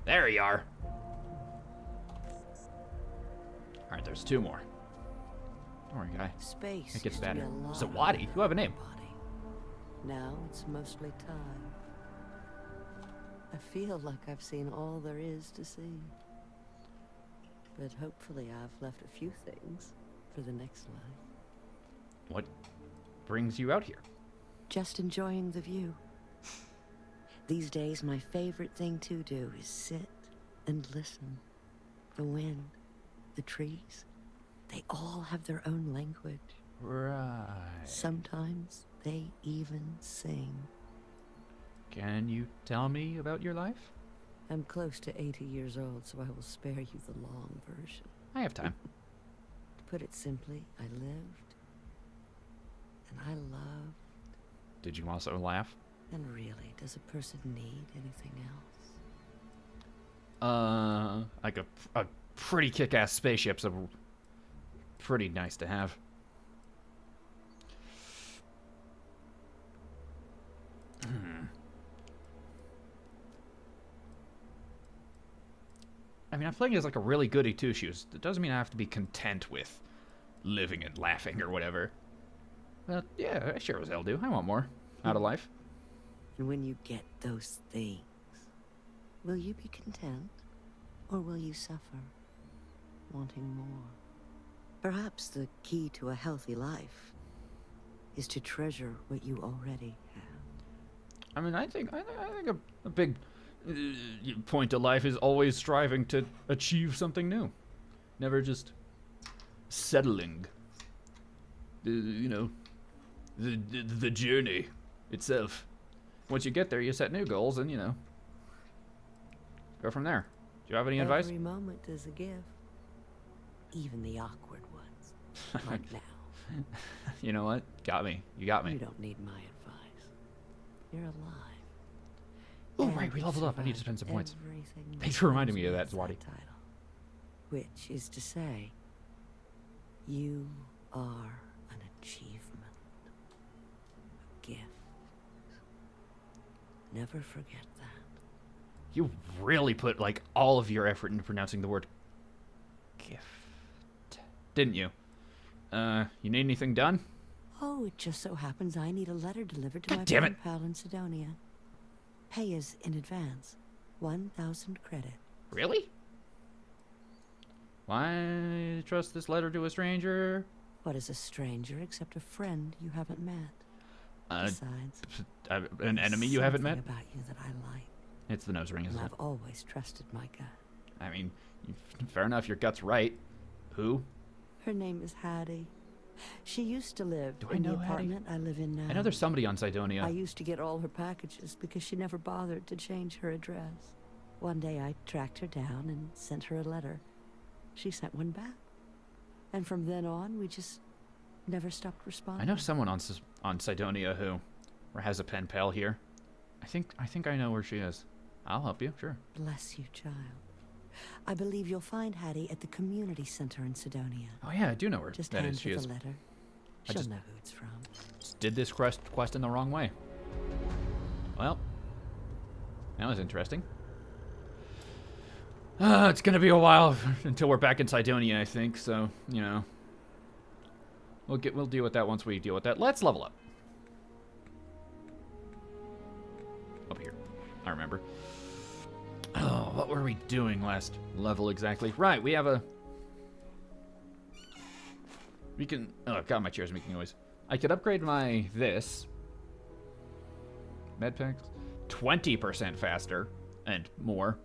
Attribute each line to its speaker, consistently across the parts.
Speaker 1: There you are. Alright, there's 2 more. Don't worry, guy.
Speaker 2: Space
Speaker 1: It gets
Speaker 2: used to be
Speaker 1: better.
Speaker 2: a lot
Speaker 1: Zawadi, you have a name.
Speaker 2: body. Now it's mostly time. I feel like I've seen all there is to see. But hopefully I've left a few things for the next life.
Speaker 1: What brings you out here?
Speaker 2: Just enjoying the view. These days, my favorite thing to do is sit and listen. The wind, the trees, they all have their own language.
Speaker 1: Right.
Speaker 2: Sometimes they even sing.
Speaker 1: Can you tell me about your life?
Speaker 2: I'm close to 80 years old, so I will spare you the long version.
Speaker 1: I have time.
Speaker 2: To put it simply, I lived, and I loved,
Speaker 1: Did you also laugh?
Speaker 2: and really, does a person need anything else?
Speaker 1: Like a pretty kick-ass spaceship's a pretty nice to have. I mean, I'm playing as like a really goody two-shoes. That doesn't mean I have to be content with living and laughing or whatever. But yeah, I sure as hell do. I want more out of life.
Speaker 2: And when you get those things, will you be content, or will you suffer, wanting more? Perhaps the key to a healthy life is to treasure what you already have.
Speaker 1: I mean, I think a big point to life is always striving to achieve something new, never just settling. The journey itself. Once you get there, you set new goals, and go from there. Do you have any advice?
Speaker 2: Every moment is a gift, even the awkward ones, like now.
Speaker 1: You know what? Got me. You got me.
Speaker 2: You don't need my advice. You're alive.
Speaker 1: Oh,
Speaker 2: And
Speaker 1: right, we
Speaker 2: you've
Speaker 1: leveled up. I need to spend
Speaker 2: survived
Speaker 1: some points.
Speaker 2: everything
Speaker 1: Thanks
Speaker 2: that
Speaker 1: for reminding
Speaker 2: comes
Speaker 1: me of that,
Speaker 2: with
Speaker 1: Zwadi.
Speaker 2: title, which is to say, you are an achievement, a gift. Never forget that.
Speaker 1: You really put like all of your effort into pronouncing the word gift, didn't you? You need anything done?
Speaker 2: Oh, it just so happens I need a letter delivered to
Speaker 1: God
Speaker 2: my
Speaker 1: damn
Speaker 2: pen
Speaker 1: it.
Speaker 2: pal in Sidonia. Pay is in advance. 1,000 credit.
Speaker 1: Really? Why trust this letter to a stranger?
Speaker 2: What is a stranger except a friend you haven't met? Besides,
Speaker 1: An enemy
Speaker 2: there's
Speaker 1: you haven't met?
Speaker 2: something about you that I like,
Speaker 1: It's the nose ring,
Speaker 2: and
Speaker 1: isn't it?
Speaker 2: I've always trusted my gut.
Speaker 1: I mean, fair enough, your gut's right. Who?
Speaker 2: Her name is Hattie. She used to live
Speaker 1: Do I
Speaker 2: in the
Speaker 1: know Hattie?
Speaker 2: apartment I live in now.
Speaker 1: I know there's somebody on Sidonia.
Speaker 2: I used to get all her packages because she never bothered to change her address. One day I tracked her down and sent her a letter. She sent one back. And from then on, we just never stopped responding.
Speaker 1: I know someone on Sidonia who has a pen pal here. I think I know where she is. I'll help you, sure.
Speaker 2: Bless you, child. I believe you'll find Hattie at the community center in Sidonia.
Speaker 1: Oh yeah, I do know where
Speaker 2: Just
Speaker 1: that
Speaker 2: hand
Speaker 1: is. She
Speaker 2: her
Speaker 1: is.
Speaker 2: the letter.
Speaker 1: I
Speaker 2: She'll
Speaker 1: just-
Speaker 2: know who it's from.
Speaker 1: Just did this quest in the wrong way. Well, that was interesting. It's gonna be a while until we're back in Sidonia, I think. So we'll deal with that once we deal with that. Let's level up. Up here, I remember. Oh, what were we doing last level exactly? Right, we have a. We can. Oh god, my chair's making noise. I could upgrade my this. Medpacks, 20% faster and more.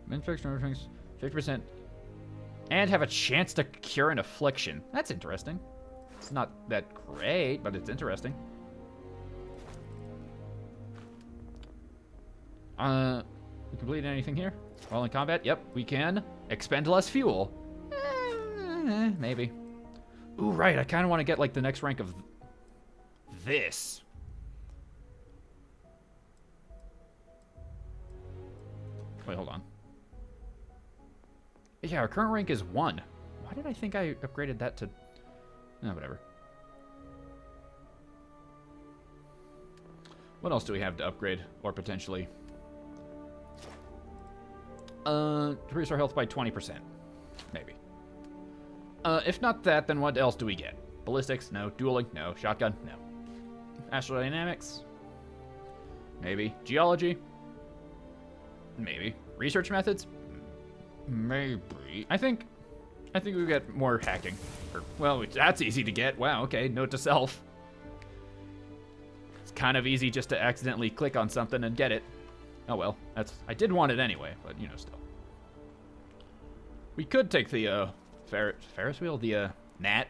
Speaker 1: Medpacks, 50%, and have a chance to cure an affliction. That's interesting. It's not that great, but it's interesting. We complete anything here? While in combat? Yep, we can. Expend less fuel. Maybe. Ooh, right. I kind of want to get like the next rank of this. Wait, hold on. Yeah, our current rank is 1. Why did I think I upgraded that to... No, whatever. What else do we have to upgrade? Or potentially... Increase our health by 20%. Maybe. If not that, then what else do we get? Ballistics? No. Dueling? No. Shotgun? No. Astrodynamics? Maybe. Geology? Maybe. Research methods? Maybe. I think we get more hacking. Well, that's easy to get. Wow, okay. Note to self. It's kind of easy just to accidentally click on something and get it. Oh well, I did want it anyway, but you know, still. We could take the Ferris wheel, the gnat.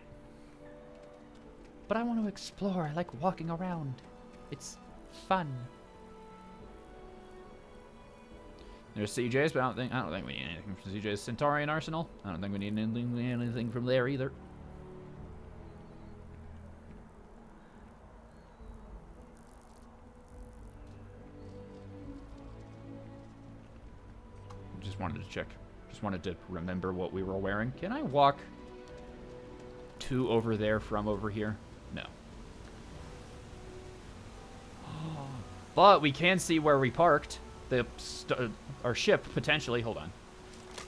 Speaker 1: But I want to explore. I like walking around. It's fun. There's CJ's, but I don't think we need anything from CJ's Centaurian Arsenal. I don't think we need anything from there either. Just wanted to check. Just wanted to remember what we were wearing. Can I walk to over there from over here? No. But we can see where we parked. Our ship, potentially. Hold on.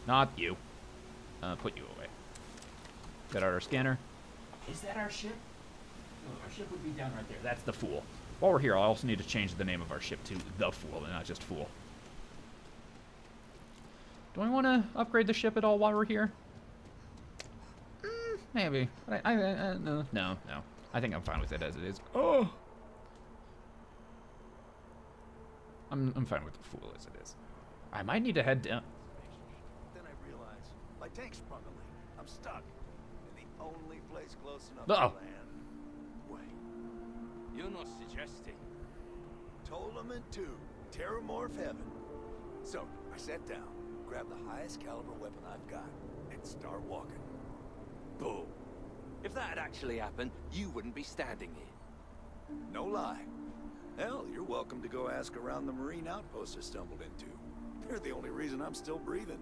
Speaker 1: Not you. Put you away. Get out our scanner. Is that our ship? No, our ship would be down right there. That's the Fool. While we're here, I also need to change the name of our ship to the Fool and not just Fool. Do I want to upgrade the ship at all while we're here? Maybe. No. I think I'm fine with it as it is. Oh! I'm fine with the Fool as it is. I might need to head down.
Speaker 3: Then I realize my tank sprung a leak. I'm stuck in the only place close enough
Speaker 1: Uh-oh.
Speaker 3: to land. Wait,
Speaker 4: You're not suggesting.
Speaker 3: Ptolemy 2, Terramorph Heaven. So I sat down, grabbed the highest caliber weapon I've got, and start walking. Boom.
Speaker 4: If that had actually happened, you wouldn't be standing here.
Speaker 3: No lie. Hell, you're welcome to go ask around the marine outpost I stumbled into. They're the only reason I'm still breathing.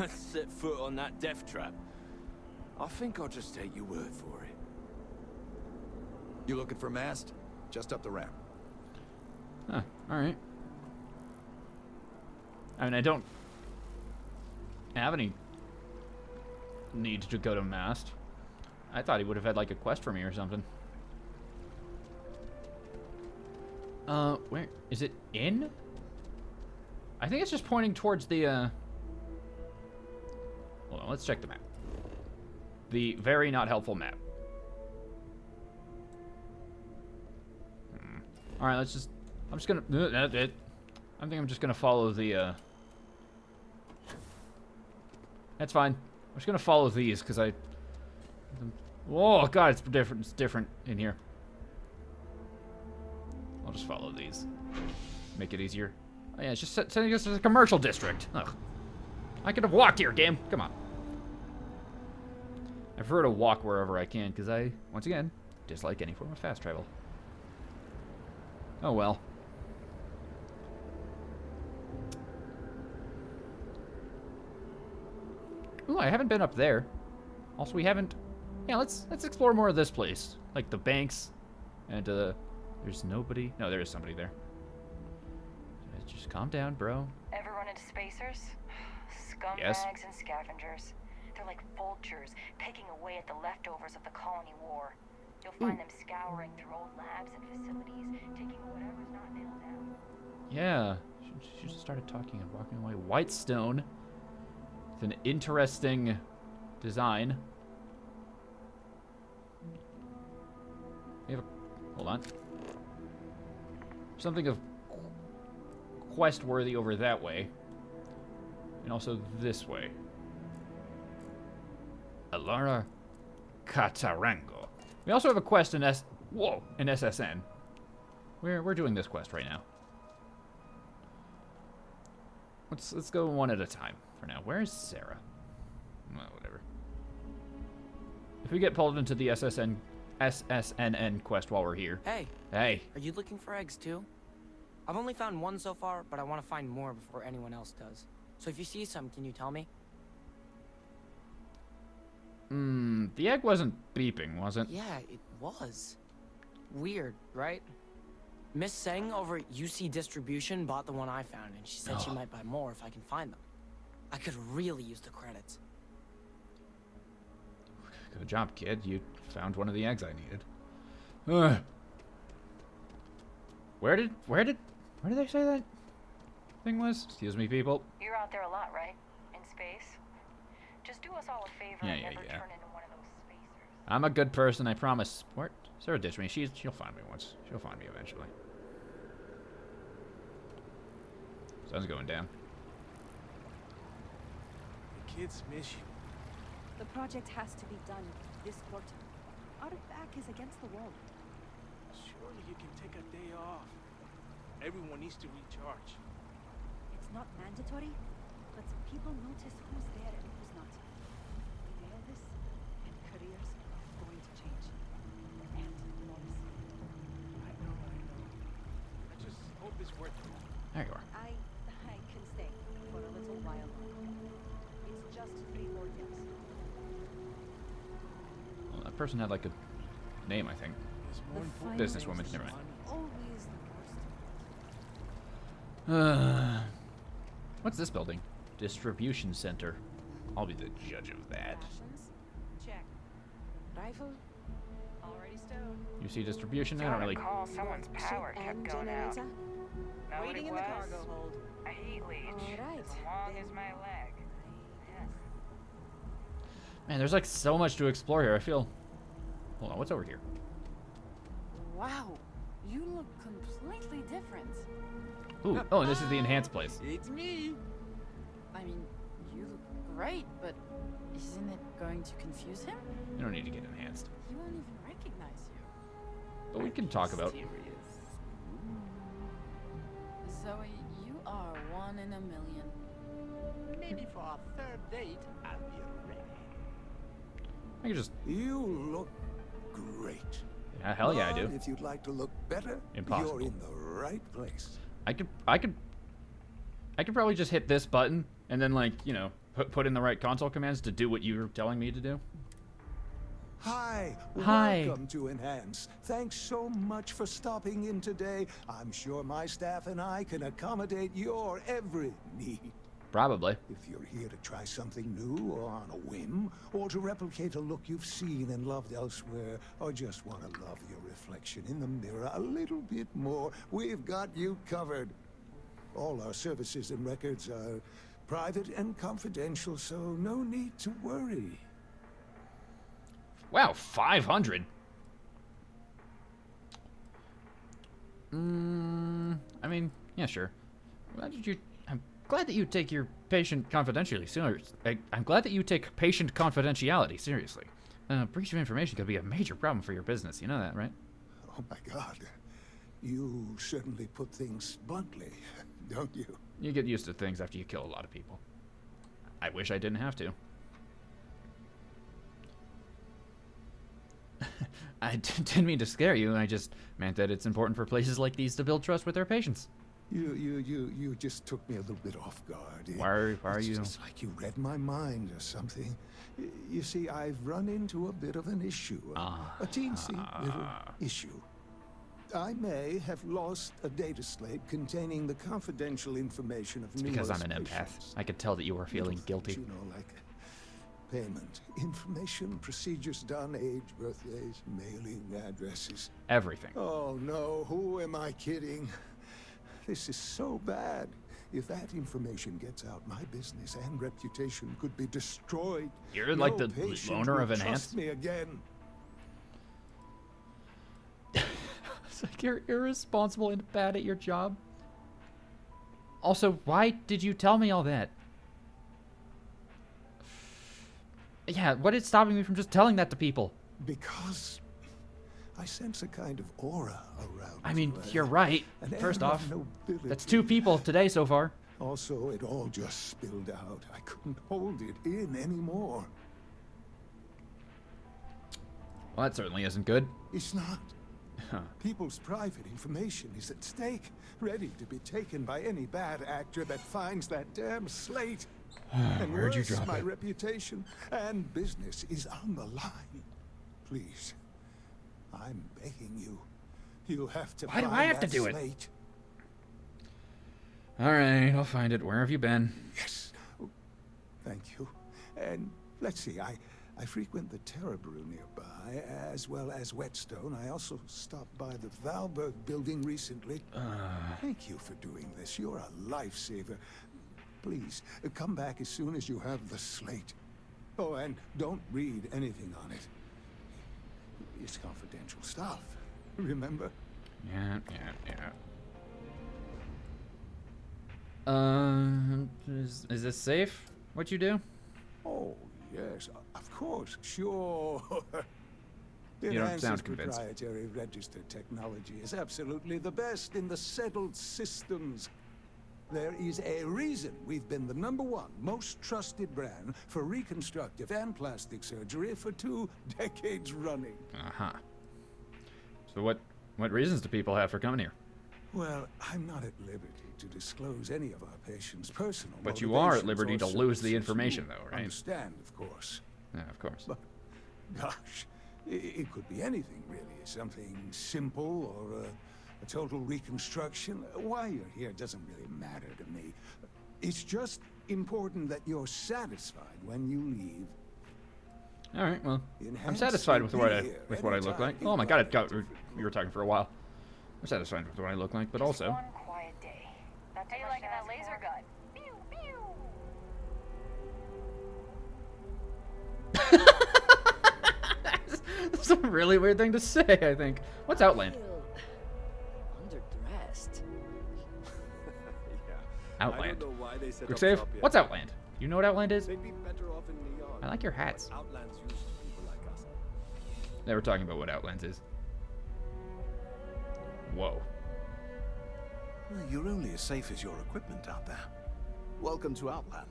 Speaker 4: Set foot on that death trap. I think I'll just take your word for it.
Speaker 3: You looking for mast? Just up the ramp.
Speaker 1: Huh, alright. I mean, I don't have any need to go to mast. I thought he would have had like a quest for me or something. Where is it in? I think it's just pointing towards the hold on, let's check the map. The very not helpful map. Alright, let's just I'm just gonna I think I'm just gonna follow the that's fine. I'm just gonna follow these because oh god, it's different. It's different in here. I'll just follow these. Make it easier. Oh yeah, it's just sending us to the commercial district. Ugh. I could have walked here, game. Come on. I prefer to walk wherever I can because I, once again, dislike any form of fast travel. Oh well. Ooh, I haven't been up there. Also, we haven't. Yeah, let's explore more of this place, like the banks, and there's nobody. No, there is somebody there. Just calm down, bro.
Speaker 5: Ever run into spacers? Scumbags
Speaker 1: Yes.
Speaker 5: and scavengers. They're like vultures, picking away at the leftovers of the colony war. You'll find them scouring through old labs and facilities, taking whatever's not nailed down.
Speaker 1: Yeah, she just started talking and walking away. Whitestone, with an interesting design. We have a, hold on. Something of quest worthy over that way, and also this way. Alara Catarango. We also have a quest in in SSN. We're doing this quest right now. Let's go one at a time for now. Where's Sarah? Well, whatever. If we get pulled into the SSNN quest while we're here.
Speaker 6: Hey,
Speaker 1: Hey.
Speaker 6: are you looking for eggs too? I've only found one so far, but I want to find more before anyone else does. So if you see some, can you tell me?
Speaker 1: The egg wasn't beeping, was it?
Speaker 6: Yeah, it was. Weird, right? Miss Seng over at UC Distribution bought the one I found, and she said she might buy more if I can find them. I could really use the credits.
Speaker 1: Good job, kid. You found one of the eggs I needed. Ugh. Where did they say that thing was? Excuse me, people.
Speaker 5: You're out there a lot, right? In space? Just do us all a favor and never turn into one of those spacers.
Speaker 1: I'm a good person, I promise. What? Sarah ditched me. She'll find me once. She'll find me eventually. Sun's going down.
Speaker 4: The kids miss you.
Speaker 7: The project has to be done this quarter. Our back is against the wall.
Speaker 4: Surely you can take a day off. Everyone needs to recharge.
Speaker 7: It's not mandatory, but people notice who's there and who's not. We nail this, and careers are going to change. And Morris.
Speaker 4: I know. I just hope it's worth it.
Speaker 1: There you are.
Speaker 7: I can stay for a little while. It's just 3 more days.
Speaker 1: Well, that person had like a name, I think.
Speaker 4: It's more important.
Speaker 1: Businesswoman. Never mind.
Speaker 7: Always the worst.
Speaker 1: What's this building? Distribution center. I'll be the judge of that.
Speaker 7: Rations? Check. Rifle? Already stowed.
Speaker 1: You see distribution? I don't really.
Speaker 5: Recall someone's power kept
Speaker 2: And
Speaker 5: going out.
Speaker 2: generator?
Speaker 5: Know what
Speaker 7: Waiting
Speaker 5: it
Speaker 7: in the
Speaker 5: was?
Speaker 7: cargo hold.
Speaker 5: A heat leech.
Speaker 2: All right,
Speaker 5: As long
Speaker 2: then.
Speaker 5: as my leg. Yes.
Speaker 1: Man, there's like so much to explore here. I feel. Hold on, what's over here?
Speaker 8: Wow, you look completely different.
Speaker 1: Ooh, oh, and this is the enhanced place.
Speaker 4: It's me.
Speaker 8: I mean, you look great, but isn't it going to confuse him?
Speaker 1: You don't need to get enhanced.
Speaker 8: He won't even recognize you.
Speaker 1: But we can talk about.
Speaker 8: Zoe, you are 1 in a million.
Speaker 3: Maybe for our 3rd date, I'll be ready.
Speaker 1: I can just.
Speaker 3: You look great.
Speaker 1: Yeah, hell yeah, I do.
Speaker 3: But if you'd like to look better,
Speaker 1: Impossible.
Speaker 3: you're in the right place.
Speaker 1: I could probably just hit this button and then like put in the right console commands to do what you're telling me to do.
Speaker 3: Hi.
Speaker 1: Hi.
Speaker 3: Welcome to Enhance. Thanks so much for stopping in today. I'm sure my staff and I can accommodate your every need.
Speaker 1: Probably.
Speaker 3: If you're here to try something new or on a whim, or to replicate a look you've seen and loved elsewhere, or just want to love your reflection in the mirror a little bit more, we've got you covered. All our services and records are private and confidential, so no need to worry.
Speaker 1: Wow, 500. I mean, yeah, sure. I'm glad that you take your patient confidentiality serious. I'm glad that you take patient confidentiality seriously. Breach of information could be a major problem for your business. You know that, right?
Speaker 3: Oh my God. You certainly put things bluntly, don't you?
Speaker 1: You get used to things after you kill a lot of people. I wish I didn't have to. I didn't mean to scare you. I just meant that it's important for places like these to build trust with their patients.
Speaker 3: You just took me a little bit off guard.
Speaker 1: Why are you?
Speaker 3: It's like you read my mind or something. You see, I've run into a bit of an issue. A teensy little issue. I may have lost a data slate containing the confidential information of numerous
Speaker 1: Because I'm an empath.
Speaker 3: patients.
Speaker 1: I could tell that you were feeling
Speaker 3: Little
Speaker 1: guilty.
Speaker 3: things, like payment, information, procedures done, age, birthdays, mailing addresses.
Speaker 1: Everything.
Speaker 3: Oh no, who am I kidding? This is so bad. If that information gets out, my business and reputation could be destroyed.
Speaker 1: You're like
Speaker 3: No
Speaker 1: the
Speaker 3: patient
Speaker 1: owner
Speaker 3: will
Speaker 1: of Enhanced?
Speaker 3: trust me again.
Speaker 1: It's like you're irresponsible and bad at your job. Also, why did you tell me all that? Yeah, what is stopping me from just telling that to people?
Speaker 3: Because I sense a kind of aura around
Speaker 1: I mean,
Speaker 3: you,
Speaker 1: you're right.
Speaker 3: an
Speaker 1: First
Speaker 3: air of
Speaker 1: off,
Speaker 3: nobility.
Speaker 1: that's 2 people today so far.
Speaker 3: Also, it all just spilled out. I couldn't hold it in anymore.
Speaker 1: Well, that certainly isn't good.
Speaker 3: It's not.
Speaker 1: Huh.
Speaker 3: People's private information is at stake, ready to be taken by any bad actor that finds that damn slate. And
Speaker 1: Where'd you
Speaker 3: worse,
Speaker 1: drop
Speaker 3: my
Speaker 1: it?
Speaker 3: reputation and business is on the line. Please, I'm begging you. You'll have to
Speaker 1: Why do
Speaker 3: find
Speaker 1: I have to
Speaker 3: that
Speaker 1: do it?
Speaker 3: slate.
Speaker 1: All right, I'll find it. Where have you been?
Speaker 3: Yes. Oh, thank you. And let's see, I frequent the Terror Brew nearby, as well as Whetstone. I also stopped by the Valberg building recently. Thank you for doing this. You're a lifesaver. Please, come back as soon as you have the slate. Oh, and don't read anything on it. It's confidential stuff, remember?
Speaker 1: Yeah. Is this safe? What you do?
Speaker 3: Oh, yes, of course, sure.
Speaker 1: You don't sound convinced.
Speaker 3: Proprietary registered technology is absolutely the best in the settled systems. There is a reason we've been the #1 most trusted brand for reconstructive and plastic surgery for 2 decades running.
Speaker 1: Uh-huh. So what reasons do people have for coming here?
Speaker 3: Well, I'm not at liberty to disclose any of our patients' personal
Speaker 1: But you are at
Speaker 3: motivations
Speaker 1: liberty
Speaker 3: or
Speaker 1: to lose the
Speaker 3: services.
Speaker 1: information,
Speaker 3: You
Speaker 1: though, right?
Speaker 3: Understand, of course.
Speaker 1: Yeah, of course.
Speaker 3: But, gosh, it could be anything, really. Something simple or a total reconstruction. Why you're here doesn't really matter to me. It's just important that you're satisfied when you leave.
Speaker 1: All right, well, I'm
Speaker 3: Enhance
Speaker 1: satisfied with what
Speaker 3: will be
Speaker 1: I
Speaker 3: here
Speaker 1: look like.
Speaker 3: anytime
Speaker 1: Oh my
Speaker 3: you
Speaker 1: god,
Speaker 3: want.
Speaker 1: you were talking for a while. I'm satisfied with what I look like, but also...
Speaker 5: One quiet day. Not too much liking that laser gun? Pew pew.
Speaker 1: That's a really weird thing to say, I think. What's Outland?
Speaker 6: Underdressed.
Speaker 1: Outland.
Speaker 4: I don't know why they set
Speaker 1: Quick
Speaker 4: up
Speaker 1: save.
Speaker 4: shop yet.
Speaker 1: What's Outland? You know what Outland is?
Speaker 4: They'd be better off in Neon.
Speaker 1: I like your hats.
Speaker 4: Like Outland's used to people like us.
Speaker 1: They were talking about what Outlands is. Whoa.
Speaker 9: Well, you're only as safe as your equipment out there. Welcome to Outland.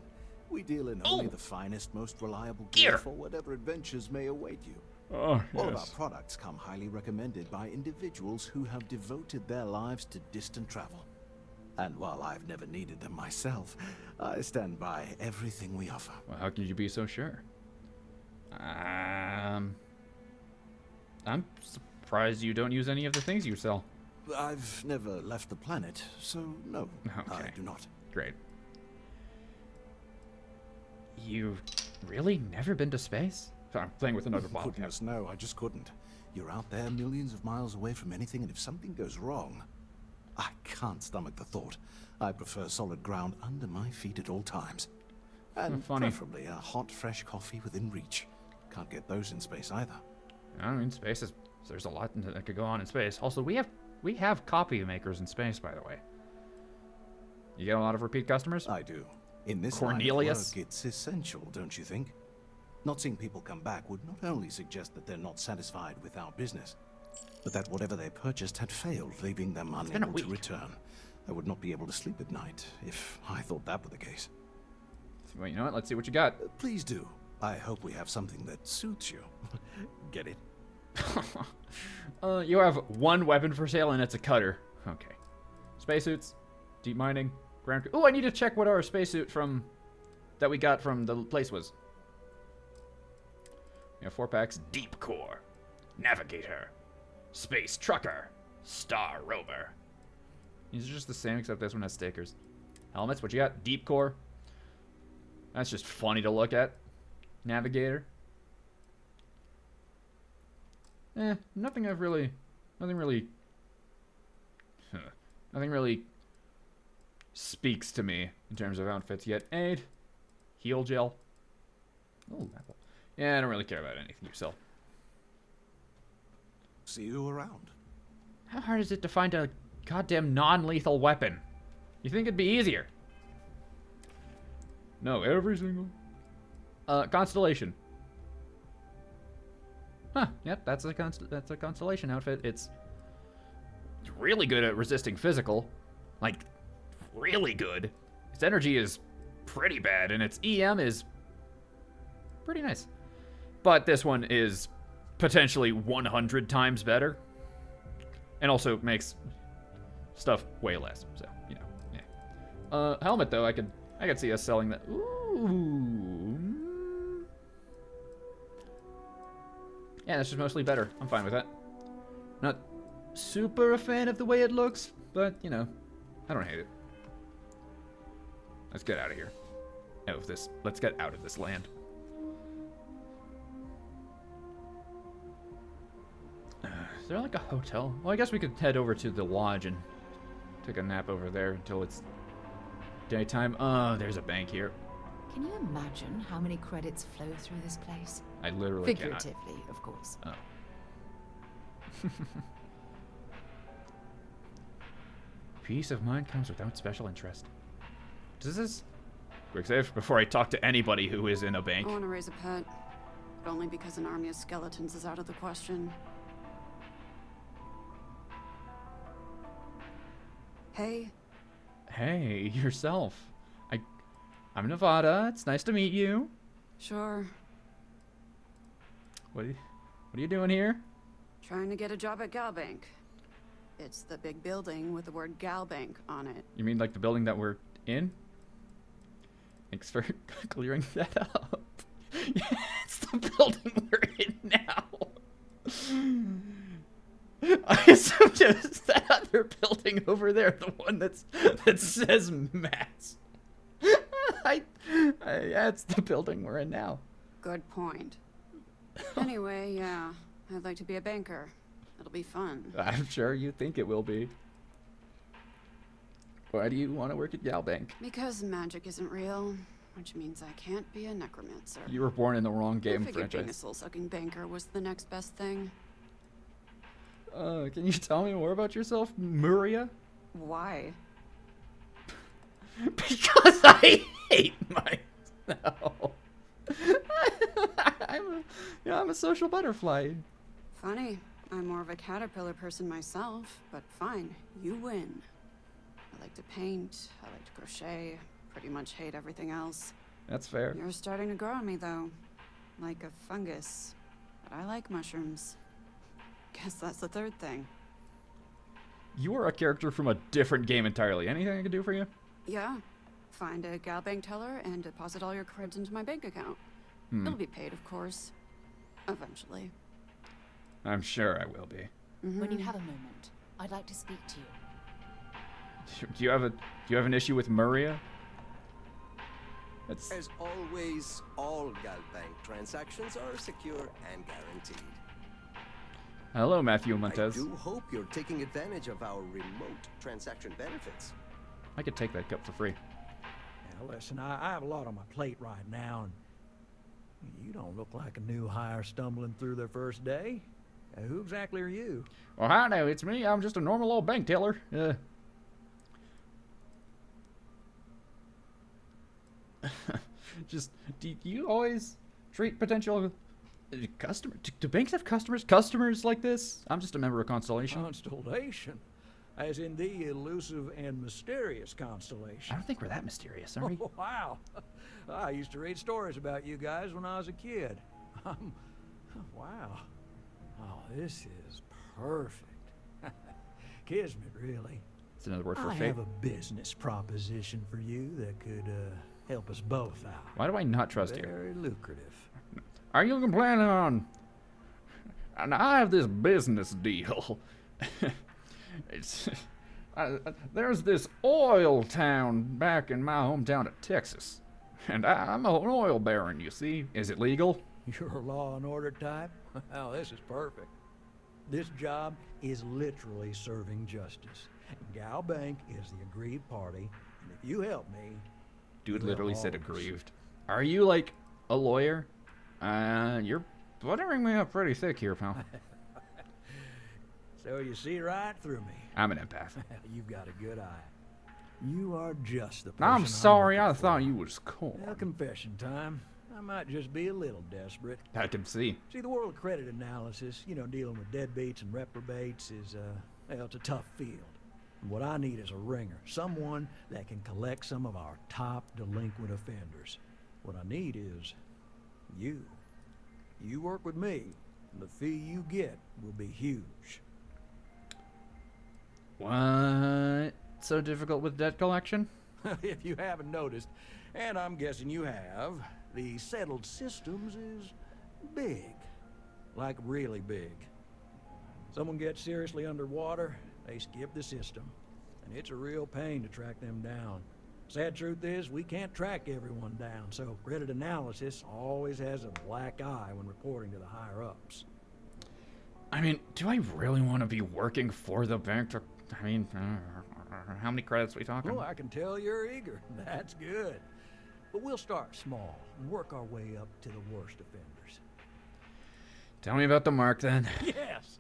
Speaker 9: We deal in only the finest, most reliable gear for whatever adventures may await you.
Speaker 1: Oh,
Speaker 9: All of our products come highly recommended by individuals who have devoted their lives to distant travel. And while I've never needed them myself, I stand by everything we offer.
Speaker 1: Well, how can you be so sure? I'm surprised you don't use any of the things you sell.
Speaker 9: I've never left the planet, so no, I
Speaker 1: Okay.
Speaker 9: do not.
Speaker 1: Great. You've really never been to space? Sorry, I'm playing with another bottle cap.
Speaker 9: Goodness, no, I just couldn't. You're out there millions of miles away from anything, and if something goes wrong, I can't stomach the thought. I prefer solid ground under my feet at all times. And
Speaker 1: funny.
Speaker 9: preferably a hot, fresh coffee within reach. Can't get those in space either.
Speaker 1: I mean, space is... There's a lot that could go on in space. Also, we have coffee makers in space, by the way. You get a lot of repeat customers?
Speaker 9: I do. In this
Speaker 1: Cornelius?
Speaker 9: line of work, it's essential, don't you think? Not seeing people come back would not only suggest that they're not satisfied with our business, but that whatever they purchased had failed, leaving them
Speaker 1: been a
Speaker 9: unable to
Speaker 1: week.
Speaker 9: return. I would not be able to sleep at night if I thought that were the case.
Speaker 1: Well, you know what? Let's see what you got.
Speaker 9: Please do. I hope we have something that suits you. Get it?
Speaker 1: You have one weapon for sale, and it's a cutter. Okay. Spacesuits, deep mining, ground... Oh, I need to check what our spacesuit from... that we got from the place was. We have 4 packs. Deep Core, Navigator, Space Trucker, Star Rover. These are just the same, except this one has stickers. Helmets, what you got? Deep Core. That's just funny to look at. Navigator. Nothing really speaks to me in terms of outfits yet. Aid. Heal gel. Oh, apple. Yeah, I don't really care about anything you sell.
Speaker 9: See you around.
Speaker 1: How hard is it to find a goddamn non-lethal weapon? You think it'd be easier? No, every single... Constellation. Huh, yep, that's a Constellation outfit. It's really good at resisting physical. Like, really good. Its energy is pretty bad, and its EM is pretty nice. But this one is potentially 100 times better. And also makes stuff way less, so, you know, yeah. Helmet, though, I could see us selling that. Ooh. Yeah, that's just mostly better. I'm fine with that. Not super a fan of the way it looks, but, you know, I don't hate it. Let's get out of here. Let's get out of this land. Is there like a hotel? Well, I guess we could head over to the lodge and take a nap over there until it's daytime. Oh, there's a bank here.
Speaker 10: Can you imagine how many credits flow through this place?
Speaker 1: I literally cannot.
Speaker 10: Figuratively, of course.
Speaker 1: Oh. Peace of mind comes without special interest. Does this... Quick save before I talk to anybody who is in a bank.
Speaker 11: I want to raise a pet, but only because an army of skeletons is out of the question. Hey.
Speaker 1: Hey, yourself. I'm Nevada. It's nice to meet you.
Speaker 11: Sure.
Speaker 1: What are you doing here?
Speaker 11: Trying to get a job at Galbank. It's the big building with the word Galbank on it.
Speaker 1: You mean like the building that we're in? Thanks for clearing that up. Yeah, it's the building we're in now. I assumed it was that other building over there, the one that says Mass. Yeah, it's the building we're in now.
Speaker 11: Good point. Anyway, yeah, I'd like to be a banker. It'll be fun.
Speaker 1: I'm sure you think it will be. Why do you want to work at Galbank?
Speaker 11: Because magic isn't real, which means I can't be a necromancer.
Speaker 1: You were born in the wrong game
Speaker 11: I figured being a
Speaker 1: franchise.
Speaker 11: soul-sucking banker was the next best thing.
Speaker 1: Can you tell me more about yourself, Maria?
Speaker 11: Why?
Speaker 1: Because I hate myself. I'm a social butterfly.
Speaker 11: Funny. I'm more of a caterpillar person myself, but fine. You win. I like to paint. I like to crochet. Pretty much hate everything else.
Speaker 1: That's fair.
Speaker 11: You're starting to grow on me, though. Like a fungus. But I like mushrooms. Guess that's the third thing.
Speaker 1: You are a character from a different game entirely. Anything I can do for you?
Speaker 11: Yeah. Find a Galbank teller and deposit all your creds into my bank account. It'll be paid, of course. Eventually.
Speaker 1: I'm sure I will be.
Speaker 10: When you have a moment, I'd like to speak to you.
Speaker 1: Do you have an issue with Maria? That's...
Speaker 12: As always, all Galbank transactions are secure and guaranteed.
Speaker 1: Hello, Matthew Montez.
Speaker 12: I do hope you're taking advantage of our remote transaction benefits.
Speaker 1: I could take that cup for free.
Speaker 13: Now, listen, I have a lot on my plate right now, and you don't look like a new hire stumbling through their first day. Who exactly are you?
Speaker 1: Well, hi now, it's me. I'm just a normal old bank teller. Just, do you always treat potential customers? Do banks have customers like this? I'm just a member of Constellation.
Speaker 13: Constellation? As in the elusive and mysterious Constellation.
Speaker 1: I don't think we're that mysterious, are we?
Speaker 13: Oh, wow. I used to read stories about you guys when I was a kid. Wow. Oh, this is perfect. Kismet, really.
Speaker 1: It's another word for
Speaker 13: I
Speaker 1: fate.
Speaker 13: have a business proposition for you that could help us both out.
Speaker 1: Why do I not trust you?
Speaker 13: Very lucrative.
Speaker 1: Are you planning on... And I have this business deal. It's... there's this oil town back in my hometown of Texas. And I'm an oil baron, you see. Is it legal?
Speaker 13: You're a law and order type? Well, this is perfect. This job is literally serving justice. Galbank is the aggrieved party, and if you help me...
Speaker 1: Dude literally said aggrieved. Are you, like, a lawyer? You're buttering me up pretty thick here, pal.
Speaker 13: So you see right through me.
Speaker 1: I'm an empath.
Speaker 13: You've got a good eye. You are just the person
Speaker 1: I'm sorry,
Speaker 13: looking
Speaker 1: I
Speaker 13: for.
Speaker 1: thought you was cool.
Speaker 13: Well, confession time. I might just be a little desperate.
Speaker 1: I can see.
Speaker 13: See, the world of credit analysis, you know, dealing with deadbeats and reprobates is, well, it's a tough field. And what I need is a ringer, someone that can collect some of our top delinquent offenders. What I need is you. You work with me, and the fee you get will be huge.
Speaker 1: What? So difficult with debt collection?
Speaker 13: If you haven't noticed, and I'm guessing you have, the settled systems is big. Like really big. Someone gets seriously underwater, they skip the system. And it's a real pain to track them down. Sad truth is, we can't track everyone down, so credit analysis always has a black eye when reporting to the higher-ups.
Speaker 1: I mean, do I really want to be working for the bank to... I mean, how many credits are we talking?
Speaker 13: Oh, I can tell you're eager. That's good. But we'll start small and work our way up to the worst offenders.
Speaker 1: Tell me about the mark, then.
Speaker 13: Yes!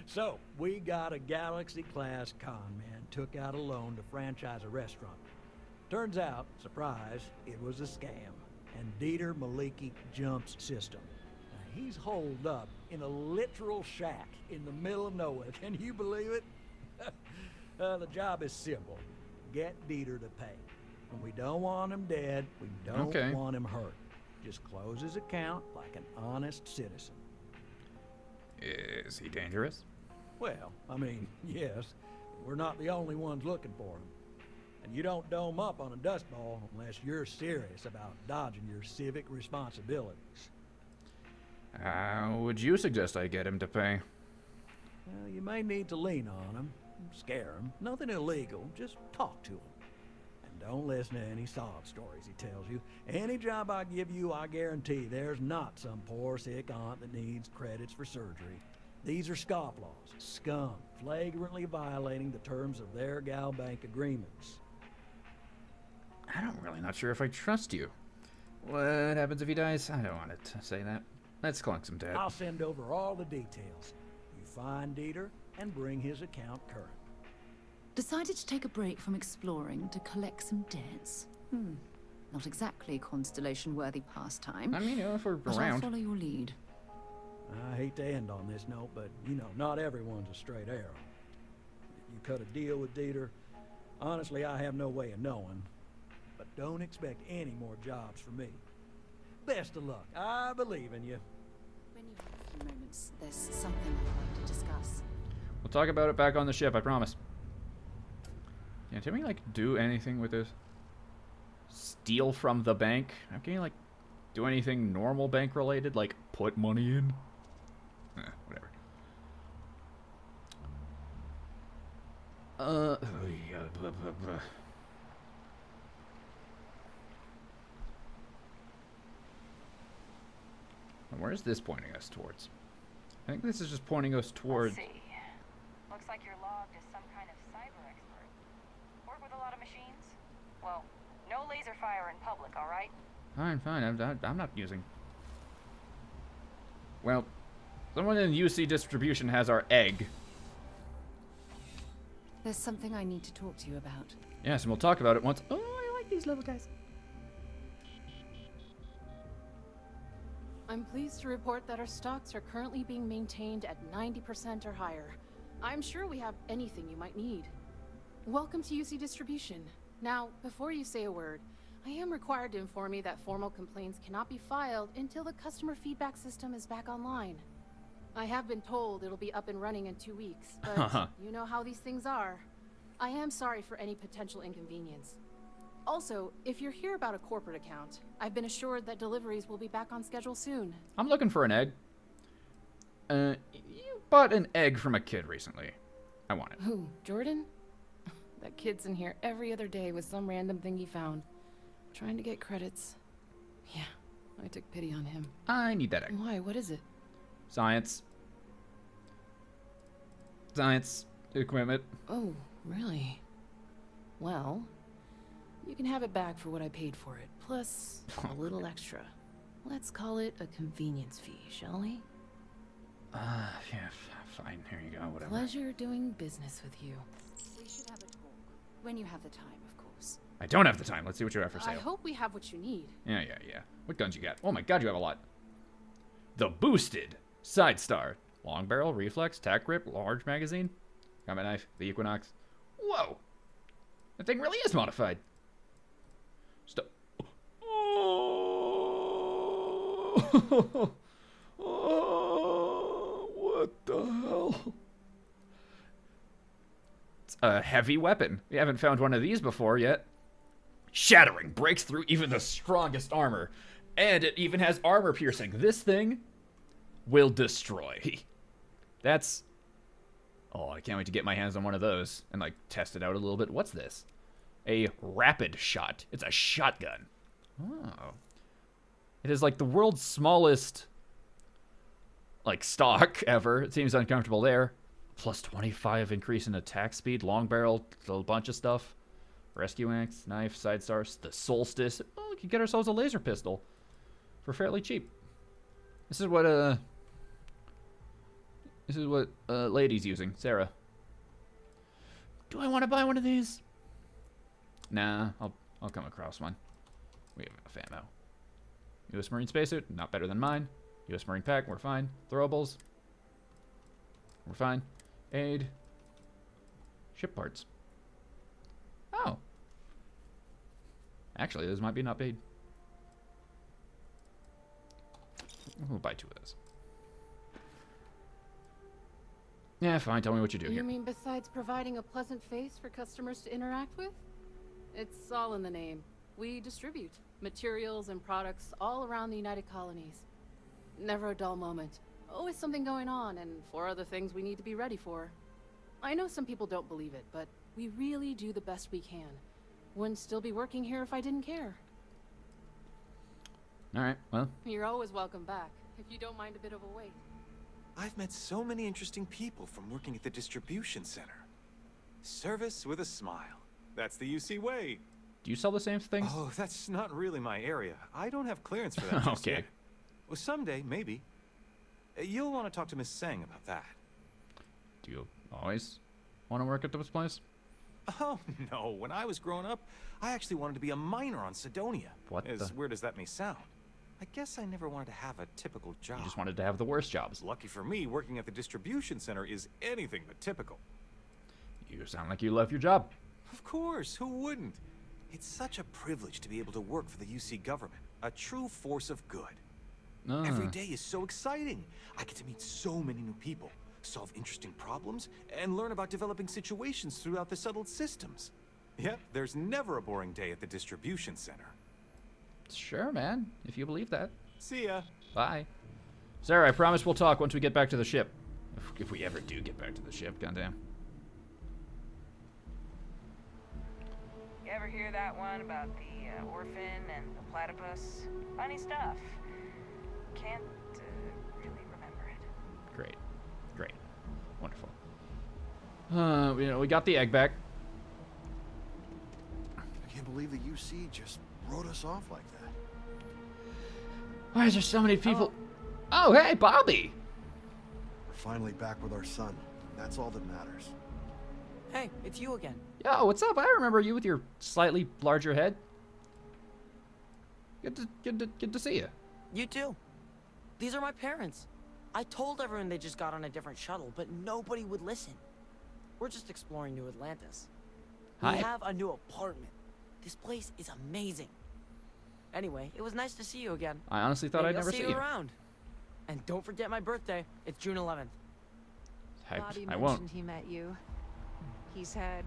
Speaker 13: So, we got a Galaxy-class con man took out a loan to franchise a restaurant. Turns out, surprise, it was a scam. And Dieter Maliki jumps system. Now, he's holed up in a literal shack in the middle of nowhere. Can you believe it? The job is simple. Get Dieter to pay. And we don't want him dead. We don't want him hurt. Just close his account like an honest citizen.
Speaker 1: Is he dangerous?
Speaker 13: Well, I mean, yes. We're not the only ones looking for him. And you don't dome up on a dust ball unless you're serious about dodging your civic responsibilities.
Speaker 1: How would you suggest I get him to pay?
Speaker 13: Well, you may need to lean on him, scare him. Nothing illegal, just talk to him. And don't listen to any sob stories he tells you. Any job I give you, I guarantee there's not some poor sick aunt that needs credits for surgery. These are scofflaws, scum, flagrantly violating the terms of their gal bank agreements.
Speaker 1: I'm really not sure if I trust you. What happens if he dies? I don't want to say that. Let's collect some debt.
Speaker 13: I'll send over all the details. You find Dieter and bring his account current.
Speaker 10: Decided to take a break from exploring to collect some debts? Not exactly Constellation-worthy pastime.
Speaker 1: I mean, if we're
Speaker 10: but
Speaker 1: around.
Speaker 10: I'll follow your lead.
Speaker 13: I hate to end on this note, but, you know, not everyone's a straight arrow. You cut a deal with Dieter. Honestly, I have no way of knowing. But don't expect any more jobs from me. Best of luck. I believe in you.
Speaker 10: When you have a few moments, there's something I'd like to discuss.
Speaker 1: We'll talk about it back on the ship, I promise. Yeah, can we, like, do anything with this? Steal from the bank? Can you, like, do anything normal bank-related? Like, put money in? Whatever. Where is this pointing us towards? I think this is just pointing us towards...
Speaker 5: Let's see. Looks like you're logged as some kind of cyber expert. Work with a lot of machines? Well, no laser fire in public, all right?
Speaker 1: Fine. I'm not using... Well, someone in UC distribution has our egg.
Speaker 10: There's something I need to talk to you about.
Speaker 1: Yes, and we'll talk about it once... Oh, I like these little guys.
Speaker 14: I'm pleased to report that our stocks are currently being maintained at 90% or higher. I'm sure we have anything you might need. Welcome to UC Distribution. Now, before you say a word, I am required to inform you that formal complaints cannot be filed until the customer feedback system is back online. I have been told it'll be up and running in 2 weeks, but you know how these things are. I am sorry for any potential inconvenience. Also, if you're here about a corporate account, I've been assured that deliveries will be back on schedule soon.
Speaker 1: I'm looking for an egg. You bought an egg from a kid recently. I want it.
Speaker 14: Who, Jordan? That kid's in here every other day with some random thing he found. Trying to get credits. Yeah, I took pity on him.
Speaker 1: I need that egg.
Speaker 14: Why? What is it?
Speaker 1: Science. Science equipment.
Speaker 14: Oh, really? Well, you can have it back for what I paid for it, plus a little extra. Let's call it a convenience fee, shall we?
Speaker 1: Yeah, fine. Here you go, whatever.
Speaker 14: Pleasure doing business with you.
Speaker 10: We should have a talk. When you have the time, of course.
Speaker 1: I don't have the time. Let's see what you have for sale.
Speaker 14: I hope we have what you need.
Speaker 1: Yeah. What guns you got? Oh my god, you have a lot. The Boosted. Side Star. Long barrel, reflex, tack grip, large magazine. Combat knife, the Equinox. Whoa! That thing really is modified. Stop. Oh, what the hell? It's a heavy weapon. We haven't found one of these before yet. Shattering, breaks through even the strongest armor. And it even has armor piercing. This thing will destroy. That's Oh, I can't wait to get my hands on one of those and, like, test it out a little bit. What's this? A rapid shot. It's a shotgun. Oh. It is, like, the world's smallest, like, stock ever. It seems uncomfortable there. Plus 25 increase in attack speed. Long barrel. A bunch of stuff. Rescue axe. Knife. Side stars. The solstice. Oh, we can get ourselves a laser pistol. For fairly cheap. This is what, lady's using. Sarah. Do I want to buy one of these? Nah, I'll come across one. We have enough ammo. U.S. Marine spacesuit, not better than mine. U.S. Marine pack, we're fine. Throwables, we're fine. Aid. Ship parts. Oh. Actually, those might be not paid. We'll buy 2 of those. Yeah, fine. Tell me what you do
Speaker 14: You
Speaker 1: here.
Speaker 14: mean besides providing a pleasant face for customers to interact with? It's all in the name. We distribute materials and products all around the United Colonies. Never a dull moment. Always something going on, and 4 other things we need to be ready for. I know some people don't believe it, but we really do the best we can. Wouldn't still be working here if I didn't care.
Speaker 1: Alright, well.
Speaker 14: You're always welcome back, if you don't mind a bit of a wait.
Speaker 15: I've met so many interesting people from working at the distribution center. Service with a smile. That's the UC way.
Speaker 1: Do you sell the same things?
Speaker 15: Oh, that's not really my area. I don't have clearance for that just
Speaker 1: Okay.
Speaker 15: yet. Well, someday, maybe. You'll want to talk to Miss Sang about that.
Speaker 1: Do you always want to work at this place?
Speaker 15: Oh, no. When I was growing up, I actually wanted to be a miner on Sidonia.
Speaker 1: What
Speaker 15: As
Speaker 1: the?
Speaker 15: weird as that may sound. I guess I never wanted to have a typical job.
Speaker 1: You just wanted to have the worst jobs.
Speaker 15: Lucky for me, working at the distribution center is anything but typical.
Speaker 1: You sound like you love your job.
Speaker 15: Of course, who wouldn't? It's such a privilege to be able to work for the UC government, a true force of good. Every day is so exciting. I get to meet so many new people, solve interesting problems, and learn about developing situations throughout the settled systems. Yep, there's never a boring day at the distribution center.
Speaker 1: Sure, man. If you believe that.
Speaker 15: See ya.
Speaker 1: Bye. Sarah, I promise we'll talk once we get back to the ship. If we ever do get back to the ship, goddamn.
Speaker 5: You ever hear that one about the orphan and the platypus? Funny stuff. Can't really remember it.
Speaker 1: Great. Great. Wonderful. We got the egg back.
Speaker 16: I can't believe the UC just wrote us off like that.
Speaker 1: Why is there so many people? Oh, hey, Bobby!
Speaker 16: We're finally back with our son. That's all that matters.
Speaker 6: Hey, it's you again.
Speaker 1: Yo, what's up? I remember you with your slightly larger head. Good to see you.
Speaker 6: You too. These are my parents. I told everyone they just got on a different shuttle, but nobody would listen. We're just exploring New Atlantis.
Speaker 1: Hi.
Speaker 6: We have a new apartment. This place is amazing. Anyway, it was nice to see you again.
Speaker 1: I honestly thought I'd
Speaker 6: Maybe I'll
Speaker 1: never
Speaker 6: see
Speaker 1: see
Speaker 6: you
Speaker 1: you.
Speaker 6: around. And don't forget my birthday. It's June 11th.
Speaker 7: Bobby
Speaker 1: I
Speaker 7: mentioned
Speaker 1: won't.
Speaker 7: he met you. He's had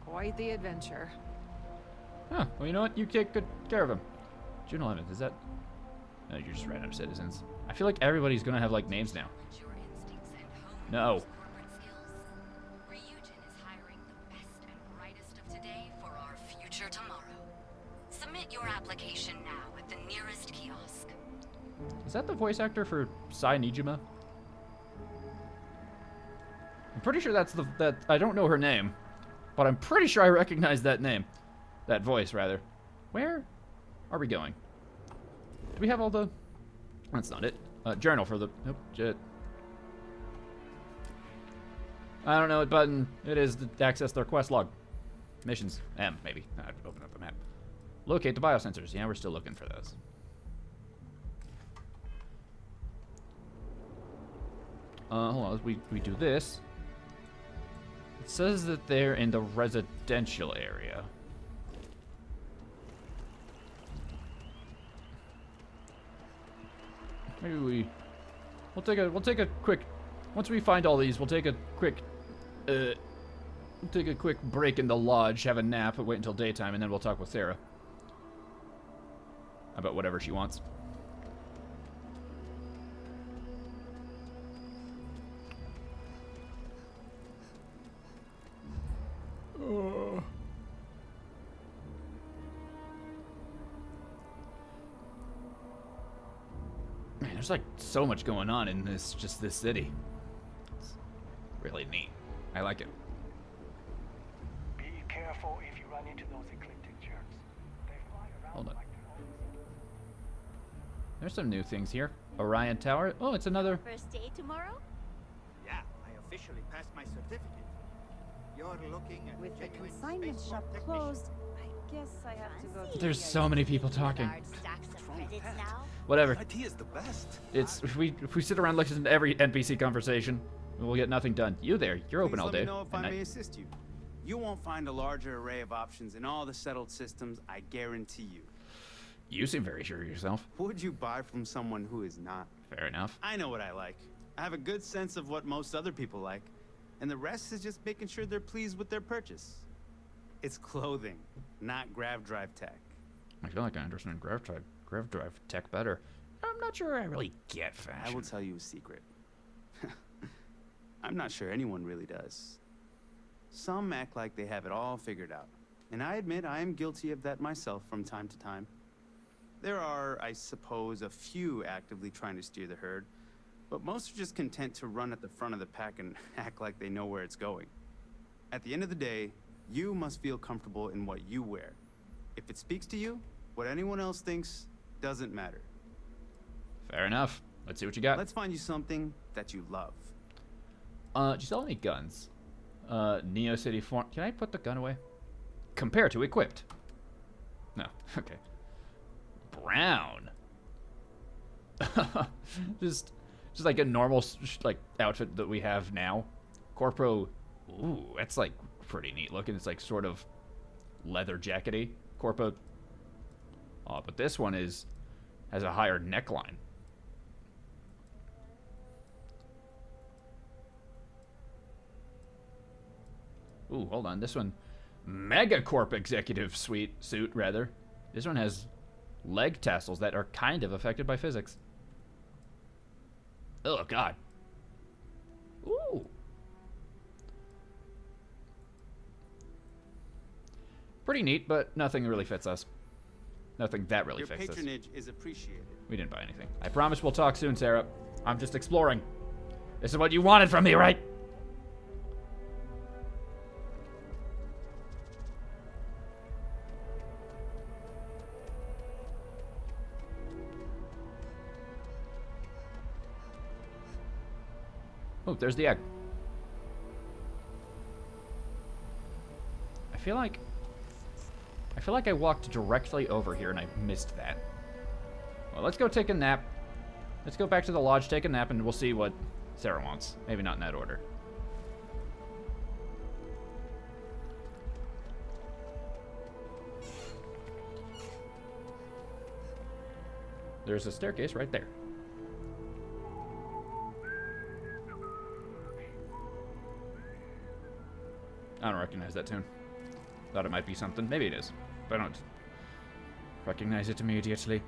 Speaker 7: quite the adventure.
Speaker 1: Huh. Well, you know what? You take good care of him. June 11th, is that? No, you're just random citizens. I feel like everybody's gonna have, like, names now. No.
Speaker 17: Ryujin is hiring the best and brightest of today for our future tomorrow. Submit your application now at the nearest kiosk.
Speaker 1: Is that the voice actor for Sai Nijima? I'm pretty sure that's that. I don't know her name, but I'm pretty sure I recognize that name. That voice, rather. Where are we going? Do we have all the... That's not it. Journal for the... Nope. I don't know what button it is to access their quest log. Missions. M, maybe. I'd open up the map. Locate the biosensors. Yeah, we're still looking for those. Hold on. We do this. It says that they're in the residential area. Maybe we'll take a quick, once we find all these, we'll take a quick break in the lodge, have a nap, wait until daytime, and then we'll talk with Sarah about whatever she wants. Man, there's like so much going on in this city. It's really neat. I like it.
Speaker 18: Be careful if you run into those ecliptic jerks. They fly around.
Speaker 1: Hold on. There's some new things here. Orion Tower. Oh, it's another.
Speaker 19: First day tomorrow?
Speaker 20: Yeah, I officially passed my certificate. You're looking at
Speaker 7: With the
Speaker 20: genuine
Speaker 7: consignment
Speaker 20: space
Speaker 7: shop
Speaker 20: technician.
Speaker 7: closed, I guess I have to go.
Speaker 1: There's so many people talking.
Speaker 19: Stacks of credits now?
Speaker 1: Whatever.
Speaker 15: Idea's the best.
Speaker 1: It's if we sit around listening to every NPC conversation, we'll get nothing done. You there? You're open all day.
Speaker 21: Let me know if
Speaker 1: and
Speaker 21: I may assist you. You won't find a larger array of options in all the settled systems, I guarantee you.
Speaker 1: You seem very sure of yourself.
Speaker 21: Would you buy from someone who is not?
Speaker 1: Fair enough.
Speaker 21: I know what I like. I have a good sense of what most other people like, and the rest is just making sure they're pleased with their purchase. It's clothing, not grav drive tech.
Speaker 1: I feel like I understand grav drive tech better. I'm not sure I really get fashion.
Speaker 21: I will tell you a secret. I'm not sure anyone really does. Some act like they have it all figured out, and I admit I am guilty of that myself from time to time. There are, I suppose, a few actively trying to steer the herd, but most are just content to run at the front of the pack and act like they know where it's going. At the end of the day, you must feel comfortable in what you wear. If it speaks to you, what anyone else thinks doesn't matter.
Speaker 1: Fair enough. Let's see what you got.
Speaker 21: Let's find you something that you love.
Speaker 1: Do you sell any guns? Neo City Farm. Can I put the gun away? Compare to equipped. No. Okay. Brown. just like a normal like outfit that we have now. Corpo. Ooh, that's like pretty neat looking. It's like sort of leather jackety. Corpo. Oh, but this one has a higher neckline. Ooh, hold on. This one, Megacorp Executive suit, rather. This one has leg tassels that are kind of affected by physics. Oh, God. Ooh. Pretty neat, but nothing really fits us. Nothing that really
Speaker 21: Your
Speaker 1: fits us.
Speaker 21: Your patronage is appreciated.
Speaker 1: We didn't buy anything. I promise we'll talk soon, Sarah. I'm just exploring. This is what you wanted from me, right? Oh, there's the egg. I feel like I walked directly over here and I missed that. Well, let's go take a nap. Let's go back to the lodge, take a nap, and we'll see what Sarah wants. Maybe not in that order. There's a staircase right there. I don't recognize that tune. Thought it might be something. Maybe it is. But I don't recognize it immediately.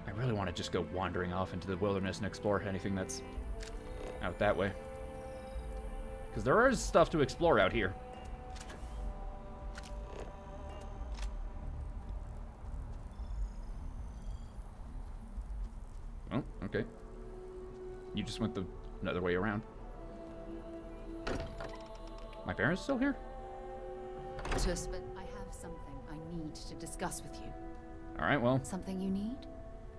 Speaker 1: I really want to just go wandering off into the wilderness and explore anything that's out that way. Because there is stuff to explore out here. Oh, okay. You just went the another way around. My parents still here?
Speaker 10: Just, I have something I need to discuss with you.
Speaker 1: All right, well.
Speaker 10: Something you need?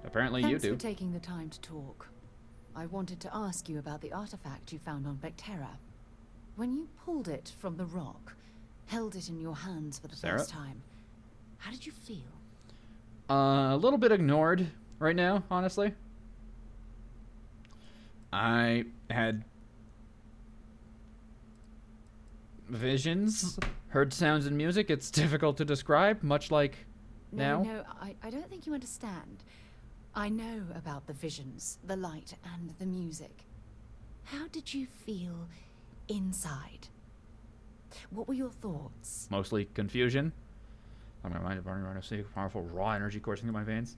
Speaker 1: Apparently
Speaker 10: Thanks
Speaker 1: you do.
Speaker 10: for taking the time to talk. I wanted to ask you about the artifact you found on Vectera. When you pulled it from the rock, held it in your hands for the first time, how did you feel?
Speaker 1: A little bit ignored right now, honestly. I had visions, heard sounds and music. It's difficult to describe, much like now.
Speaker 10: No, I don't think you understand. I know about the visions, the light, and the music. How did you feel inside? What were your thoughts?
Speaker 1: Mostly confusion. I'm reminded of running around a sea of powerful raw energy coursing through my veins,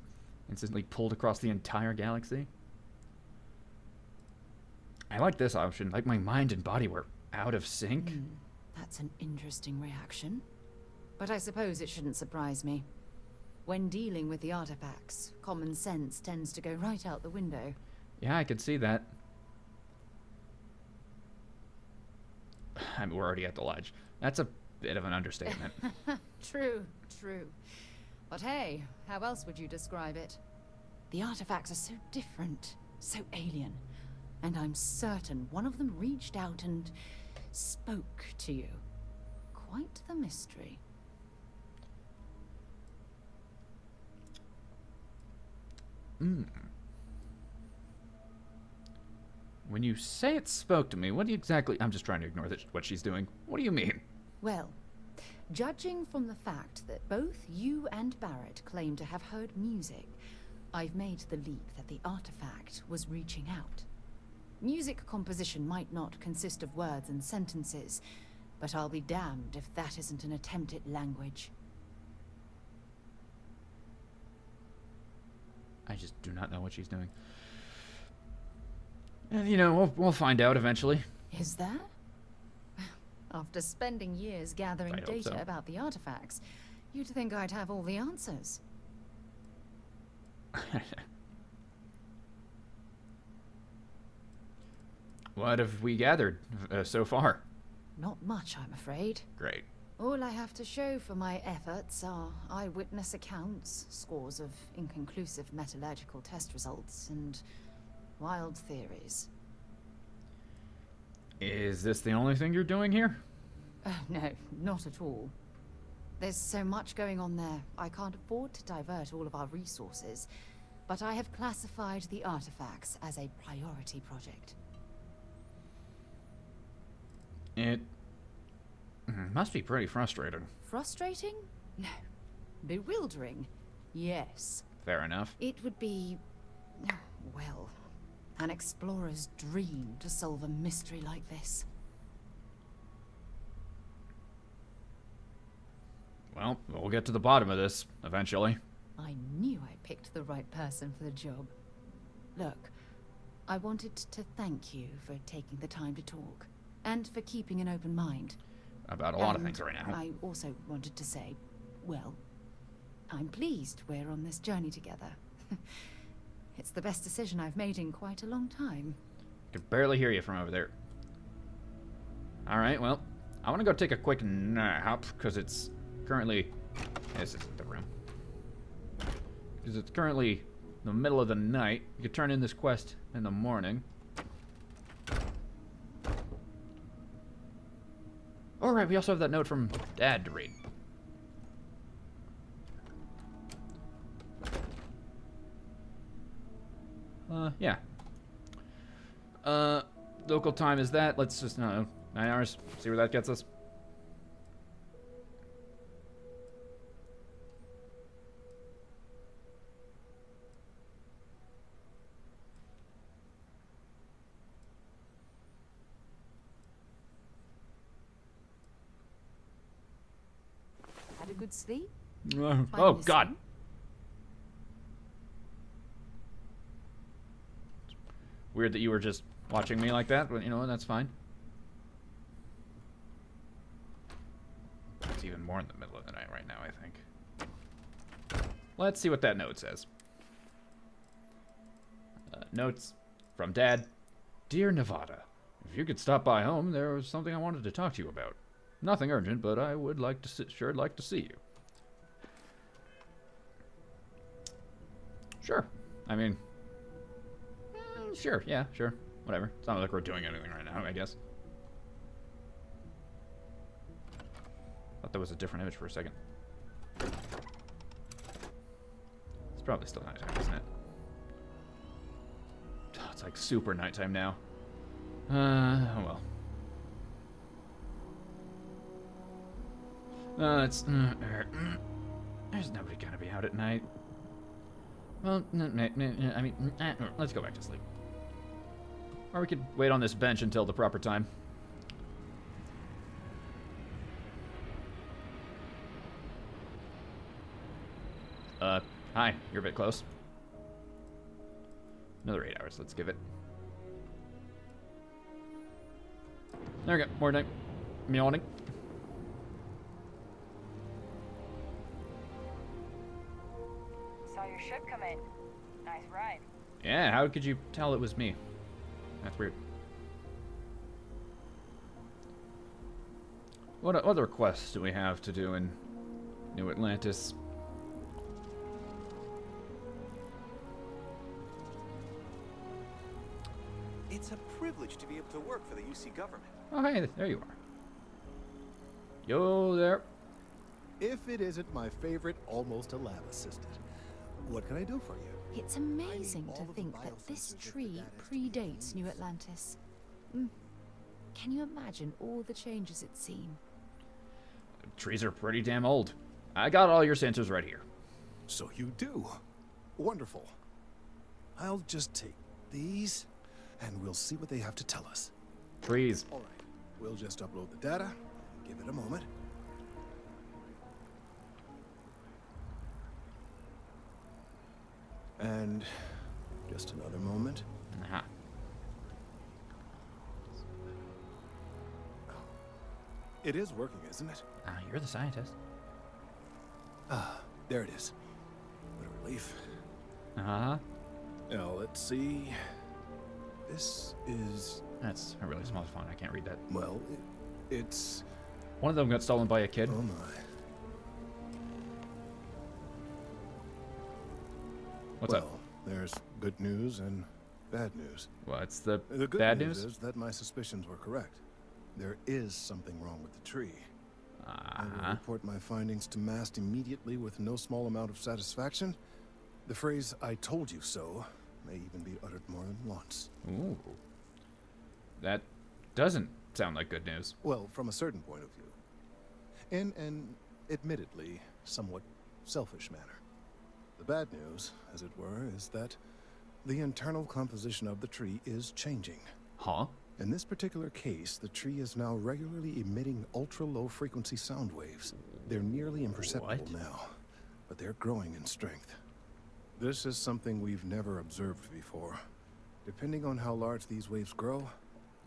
Speaker 1: instantly pulled across the entire galaxy. I like this option. Like my mind and body were out of sync.
Speaker 10: That's an interesting reaction. But I suppose it shouldn't surprise me. When dealing with the artifacts, common sense tends to go right out the window.
Speaker 1: Yeah, I could see that. I mean, we're already at the lodge. That's a bit of an understatement.
Speaker 10: True, true. But hey, how else would you describe it? The artifacts are so different, so alien. And I'm certain one of them reached out and spoke to you. Quite the mystery.
Speaker 1: When you say it spoke to me, what do you exactly... I'm just trying to ignore what she's doing. What do you mean?
Speaker 10: Well, judging from the fact that both you and Barrett claim to have heard music, I've made the leap that the artifact was reaching out. Music composition might not consist of words and sentences, but I'll be damned if that isn't an attempt at language.
Speaker 1: I just do not know what she's doing. And, you know, we'll find out eventually.
Speaker 10: Is there? After spending years gathering data about the artifacts, you'd think I'd have all the answers.
Speaker 1: What have we gathered so far?
Speaker 10: Not much, I'm afraid.
Speaker 1: Great.
Speaker 10: All I have to show for my efforts are eyewitness accounts, scores of inconclusive metallurgical test results, and wild theories.
Speaker 1: Is this the only thing you're doing here?
Speaker 10: No, not at all. There's so much going on there, I can't afford to divert all of our resources, but I have classified the artifacts as a priority project.
Speaker 1: It must be pretty frustrating.
Speaker 10: Frustrating? No. Bewildering? Yes.
Speaker 1: Fair enough.
Speaker 10: It would be, well, an explorer's dream to solve a mystery like this.
Speaker 1: Well, we'll get to the bottom of this, eventually.
Speaker 10: I knew I picked the right person for the job. Look, I wanted to thank you for taking the time to talk, and for keeping an open mind.
Speaker 1: About a lot of things right now.
Speaker 10: I also wanted to say, well, I'm pleased we're on this journey together. It's the best decision I've made in quite a long time.
Speaker 1: Could barely hear you from over there. Alright, well, I want to go take a quick nap, because it's currently... This isn't the room. Because it's currently the middle of the night. You could turn in this quest in the morning. Alright, we also have that note from Dad to read. Yeah. Local time is that. Let's just, no, 9 hours. See where that gets us.
Speaker 10: Had a good sleep?
Speaker 1: Oh, God. Weird that you were just watching me like that, but you know what, that's fine. It's even more in the middle of the night right now, I think. Let's see what that note says. Notes from Dad. Dear Nevada, if you could stop by home, there was something I wanted to talk to you about. Nothing urgent, but I would like to sure like to see you. Sure. I mean, sure, yeah, sure. Whatever. It's not like we're doing anything right now, I guess. Thought that was a different image for a second. It's probably still nighttime, isn't it? Oh, it's like super nighttime now. Oh well. It's... there's nobody gonna be out at night. Well, I mean, let's go back to sleep. Or we could wait on this bench until the proper time. Hi. You're a bit close. Another 8 hours. Let's give it. There we go. Morning. Morning.
Speaker 5: saw your ship come in. Nice ride.
Speaker 1: Yeah, how could you tell it was me? That's weird. What other quests do we have to do in New Atlantis?
Speaker 15: It's a privilege to be able to work for the UC government.
Speaker 1: Oh, hey, there you are. Yo there.
Speaker 2: If it isn't my favorite almost a lab assistant, what can I do for you?
Speaker 10: It's amazing to think that this tree predates New Atlantis. Can you imagine all the changes it's seen?
Speaker 1: Trees are pretty damn old. I got all your sensors right here.
Speaker 2: So you do. Wonderful. I'll just take these, and we'll see what they have to tell us.
Speaker 1: Trees.
Speaker 2: All right. We'll just upload the data. Give it a moment. And just another moment.
Speaker 1: Uh-huh.
Speaker 2: It is working, isn't it?
Speaker 1: You're the scientist.
Speaker 2: There it is. What a relief.
Speaker 1: Uh-huh.
Speaker 2: Now, let's see. This is...
Speaker 1: That's a really small font. I can't read that.
Speaker 2: Well, it's...
Speaker 1: One of them got stolen by a kid.
Speaker 2: Oh, my.
Speaker 1: What's up?
Speaker 2: There's good news and bad news.
Speaker 1: What's the
Speaker 2: good
Speaker 1: bad
Speaker 2: news?
Speaker 1: news?
Speaker 2: Is that my suspicions were correct. There is something wrong with the tree. I will report my findings to MAST immediately with no small amount of satisfaction. The phrase, "I told you so," may even be uttered more than once.
Speaker 1: Ooh. That doesn't sound like good news.
Speaker 2: Well, from a certain point of view. In an admittedly somewhat selfish manner. The bad news, as it were, is that the internal composition of the tree is changing.
Speaker 1: Huh?
Speaker 2: In this particular case, the tree is now regularly emitting ultra-low frequency sound waves. They're nearly imperceptible now, but they're growing in strength. This is something we've never observed before. Depending on how large these waves grow,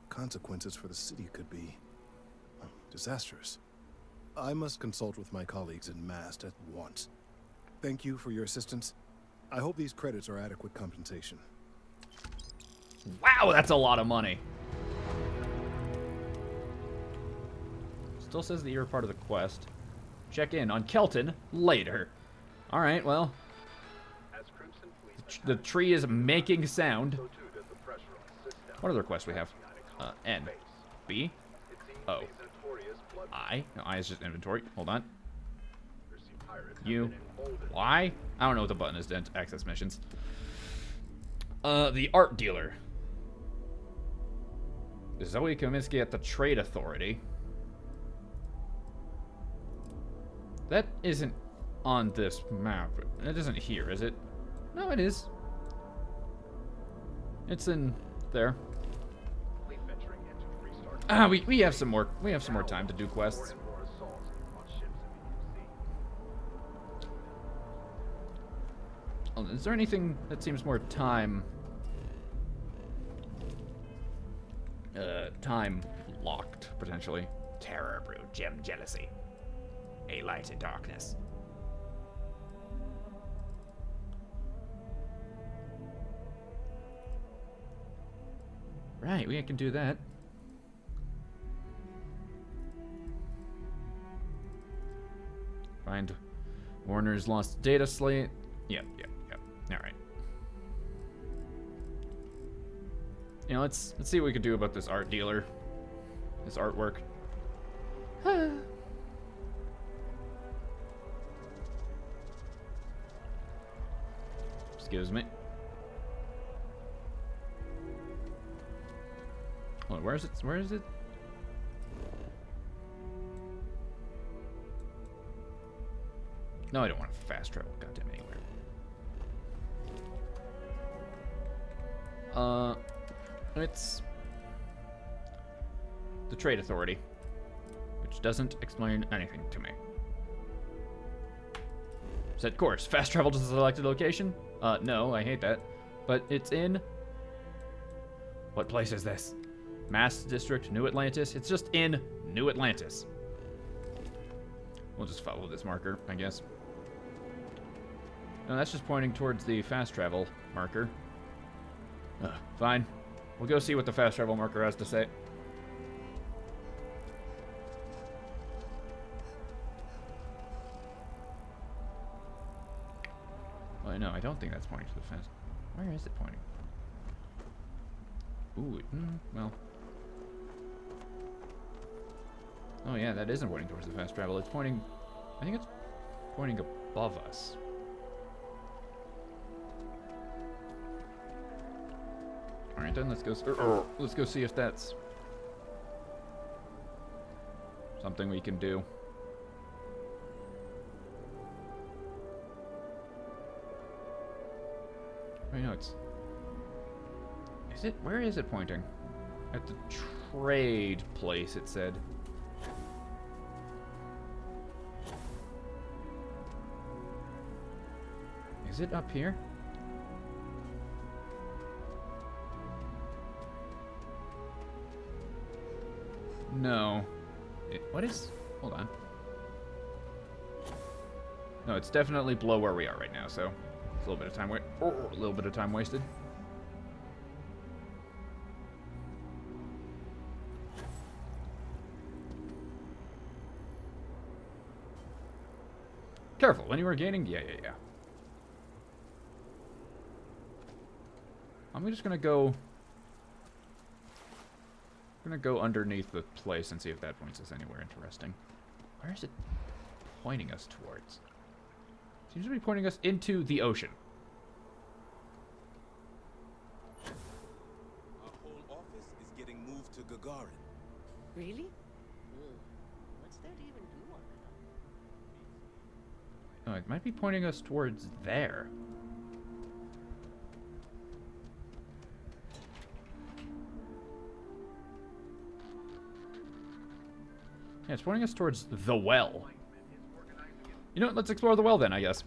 Speaker 2: consequences for the city could be disastrous. I must consult with my colleagues in MAST at once. Thank you for your assistance. I hope these credits are adequate compensation.
Speaker 1: Wow, that's a lot of money. Still says that you're part of the quest. Check in on Kelton later. Alright, well. The tree is making sound. What other quests we have? N. B. O. I. No, I is just inventory. Hold on. U. Y. I don't know what the button is to access missions. The art dealer. Zoe Kominsky at the Trade Authority. That isn't on this map. It isn't here, is it? No, it is. It's in there. We have some more. We have some more time to do quests. Oh, is there anything that seems more time locked potentially? Terror brew, gem jealousy. A light in darkness. Right, we can do that. Find Warner's lost data slate. Yep. Alright. You know, let's see what we can do about this art dealer. This artwork. Excuse me. Hold on, where is it? Where is it? No, I don't want to fast travel goddamn anywhere. It's the Trade Authority, which doesn't explain anything to me. Set course. Fast travel to the selected location? No, I hate that. But it's in... What place is this? Mass District, New Atlantis? It's just in New Atlantis. We'll just follow this marker, I guess. No, that's just pointing towards the fast travel marker. Fine. We'll go see what the fast travel marker has to say. Well, no, I don't think that's pointing to the fast. Where is it pointing? Ooh, well. Oh yeah, that isn't pointing towards the fast travel. It's pointing, I think it's pointing above us. All right, then let's go see if that's something we can do. Wait, no, it's. Is it? Where is it pointing? At the trade place, it said. Is it up here? No. What is... Hold on. No, it's definitely below where we are right now, so... It's a little bit of time a little bit of time wasted. Careful, when you are gaining... Yeah. I'm just gonna go... I'm gonna go underneath the place and see if that points us anywhere interesting. Where is it pointing us towards? Seems to be pointing us into the ocean.
Speaker 8: Our whole office is getting moved to Gagarin.
Speaker 22: Really? What's there to even do on
Speaker 1: Oh, it might be pointing us towards there. Yeah, it's pointing us towards the well. You know what? Let's explore the well then, I guess.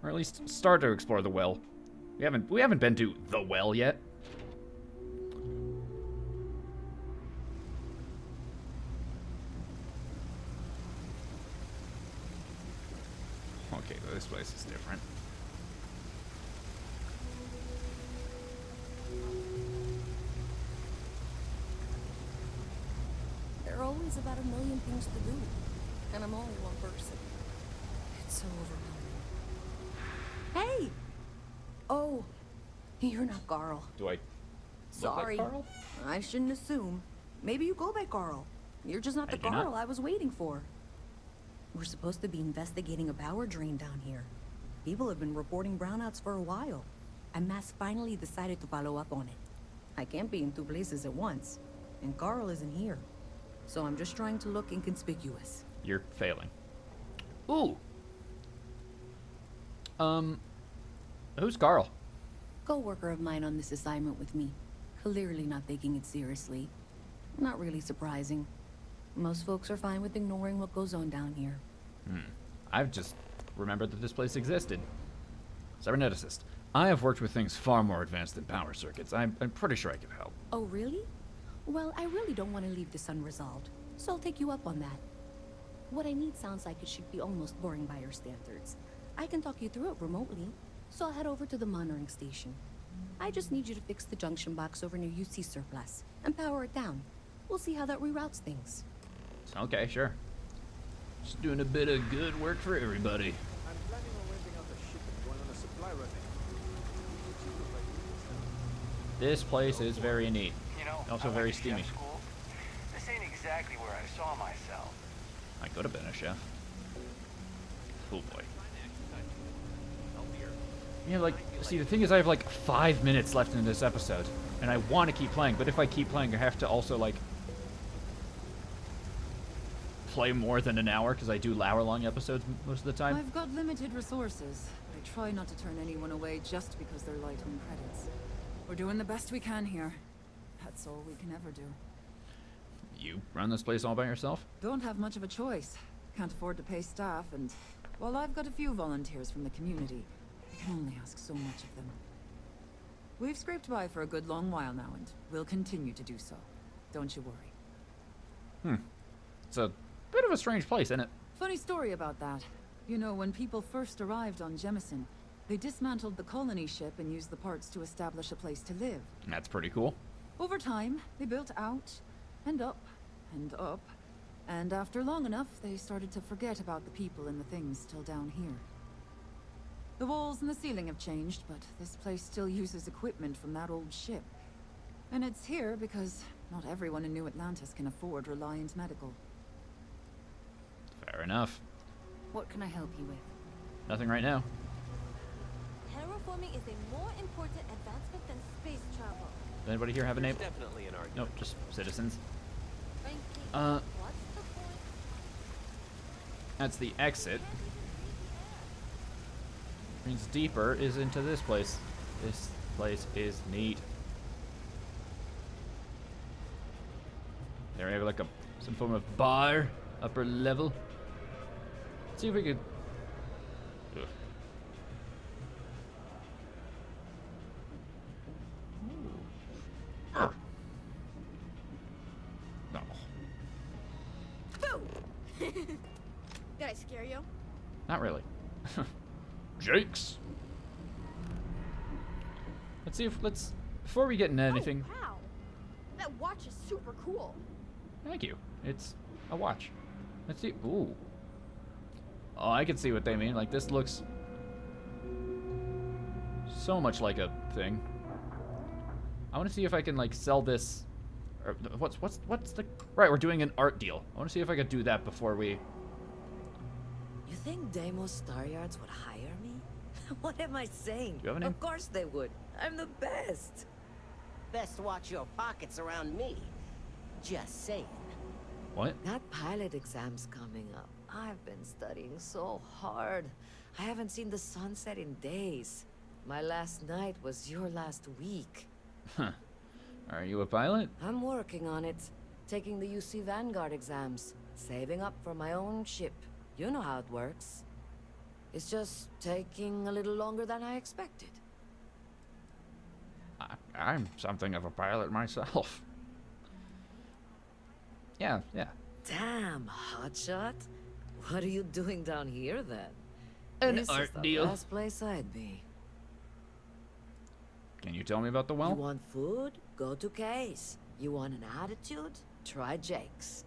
Speaker 1: Or at least start to explore the well. We haven't been to the well yet. Okay, this place is different.
Speaker 23: There are always about a million things to do, and I'm only one person. It's so overwhelming. Hey! Oh, you're not Carl.
Speaker 1: Do I
Speaker 23: Sorry.
Speaker 1: look like Carl?
Speaker 23: I shouldn't assume. Maybe you go by Carl. You're just not the Carl I was waiting for. We're supposed to be investigating a power drain down here. People have been reporting brownouts for a while, and Mass finally decided to follow up on it. I can't be in two places at once, and Carl isn't here. So I'm just trying to look inconspicuous.
Speaker 1: You're failing. Ooh. Who's Carl?
Speaker 23: Co-worker of mine on this assignment with me. Clearly not taking it seriously. Not really surprising. Most folks are fine with ignoring what goes on down here.
Speaker 1: I've just remembered that this place existed. Cyberneticist. I have worked with things far more advanced than power circuits. I'm pretty sure I can help.
Speaker 23: Oh, really? Well, I really don't want to leave this unresolved, so I'll take you up on that. What I need sounds like it should be almost boring by your standards. I can talk you through it remotely, so I'll head over to the monitoring station. I just need you to fix the junction box over near UC Surplus and power it down. We'll see how that reroutes things.
Speaker 1: Okay, sure. Just doing a bit of good work for everybody.
Speaker 4: I'm planning on renting out the ship and going on a supply run.
Speaker 1: This place is very neat.
Speaker 18: You know,
Speaker 1: Also
Speaker 18: I
Speaker 1: very
Speaker 18: went to chef
Speaker 1: steamy.
Speaker 18: school. This ain't exactly where I saw myself.
Speaker 1: I could have been a chef. Oh boy. Yeah, like, see, the thing is I have like 5 minutes left in this episode, and I want to keep playing, but if I keep playing, I have to also, like, play more than an hour, because I do hour-long episodes most of the time.
Speaker 24: I've got limited resources, but I try not to turn anyone away just because they're light on credits. We're doing the best we can here. That's all we can ever do.
Speaker 1: You run this place all by yourself?
Speaker 24: Don't have much of a choice. Can't afford to pay staff, and while I've got a few volunteers from the community, I can only ask so much of them. We've scraped by for a good long while now, and we'll continue to do so. Don't you worry.
Speaker 1: It's a bit of a strange place, isn't it?
Speaker 24: Funny story about that. You know, when people first arrived on Jemison, they dismantled the colony ship and used the parts to establish a place to live.
Speaker 1: That's pretty cool.
Speaker 24: Over time, they built out, and up, and up. And after long enough, they started to forget about the people and the things still down here. The walls and the ceiling have changed, but this place still uses equipment from that old ship. And it's here because not everyone in New Atlantis can afford Reliant Medical.
Speaker 1: Fair enough.
Speaker 10: What can I help you with?
Speaker 1: Nothing right now.
Speaker 19: Terraforming is a more important advancement than space travel.
Speaker 1: Does anybody here have a name?
Speaker 3: Definitely an argument.
Speaker 1: Nope, just citizens.
Speaker 19: Frankly,
Speaker 1: Uh,
Speaker 19: what's the point?
Speaker 1: That's the exit. Means deeper is into this place. This place is neat. There we have like some form of bar, upper level. Let's see if we could. Ugh. No.
Speaker 19: Did I scare you?
Speaker 1: Not really. Jakes. Let's see if before we get into anything.
Speaker 19: Oh, wow. That watch is super cool.
Speaker 1: Thank you. It's a watch. Let's see. Ooh. Oh, I can see what they mean. Like this looks so much like a thing. I want to see if I can like sell this. Or what's the right? We're doing an art deal. I want to see if I could do that before we.
Speaker 9: You think Deimos Staryards would hire me? What am I saying?
Speaker 1: Do you have a name?
Speaker 9: Of course they would. I'm the best.
Speaker 22: Best watch your pockets around me. Just saying.
Speaker 1: What?
Speaker 9: That pilot exam's coming up. I've been studying so hard. I haven't seen the sunset in days. My last night was your last week.
Speaker 1: Huh. Are you a pilot?
Speaker 9: I'm working on it. Taking the UC Vanguard exams. Saving up for my own ship. You know how it works. It's just taking a little longer than I expected.
Speaker 1: I'm something of a pilot myself. Yeah.
Speaker 9: Damn, hotshot. What are you doing down here then?
Speaker 1: An
Speaker 9: This
Speaker 1: art
Speaker 9: is the
Speaker 1: deal.
Speaker 9: last place I'd be.
Speaker 1: Can you tell me about the well?
Speaker 9: You want food? Go to Case. You want an attitude? Try Jake's.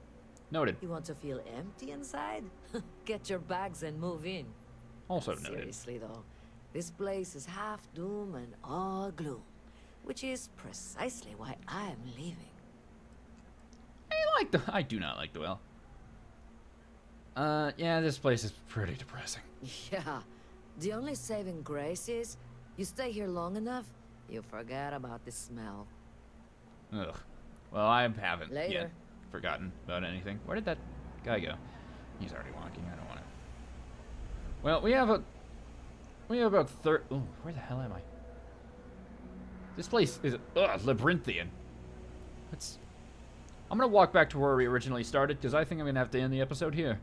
Speaker 1: Noted.
Speaker 9: You want to feel empty inside? Get your bags and move in.
Speaker 1: Also noted.
Speaker 9: Seriously though, this place is half doom and all gloom, which is precisely why I am leaving.
Speaker 1: I do not like the well. Yeah, this place is pretty depressing.
Speaker 9: Yeah, the only saving grace is you stay here long enough, you forget about the smell.
Speaker 1: Ugh. Well, I haven't
Speaker 9: Later.
Speaker 1: yet forgotten about anything. Where did that guy go? He's already walking. I don't want to. Well, we have about 30. Oh, where the hell am I? This place is labyrinthian. I'm gonna walk back to where we originally started because I think I'm gonna have to end the episode here.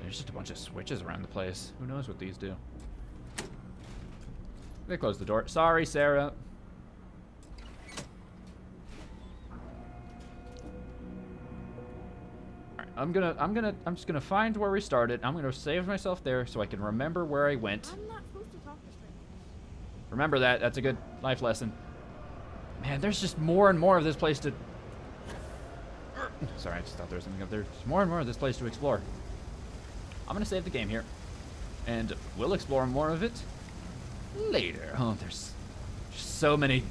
Speaker 1: There's just a bunch of switches around the place. Who knows what these do? They closed the door. Sorry, Sarah. Alright, I'm just gonna find where we started. I'm gonna save myself there so I can remember where I went.
Speaker 19: I'm not supposed to talk to strangers.
Speaker 1: Remember that. That's a good life lesson. Man, there's just more and more of this place to... Sorry, I just thought there was something up there. There's more and more of this place to explore. I'm gonna save the game here. And we'll explore more of it later. Oh, there's just so many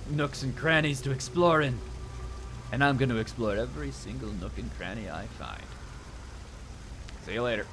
Speaker 1: nooks and crannies to explore in. And I'm gonna explore every single nook and cranny I find. See you later.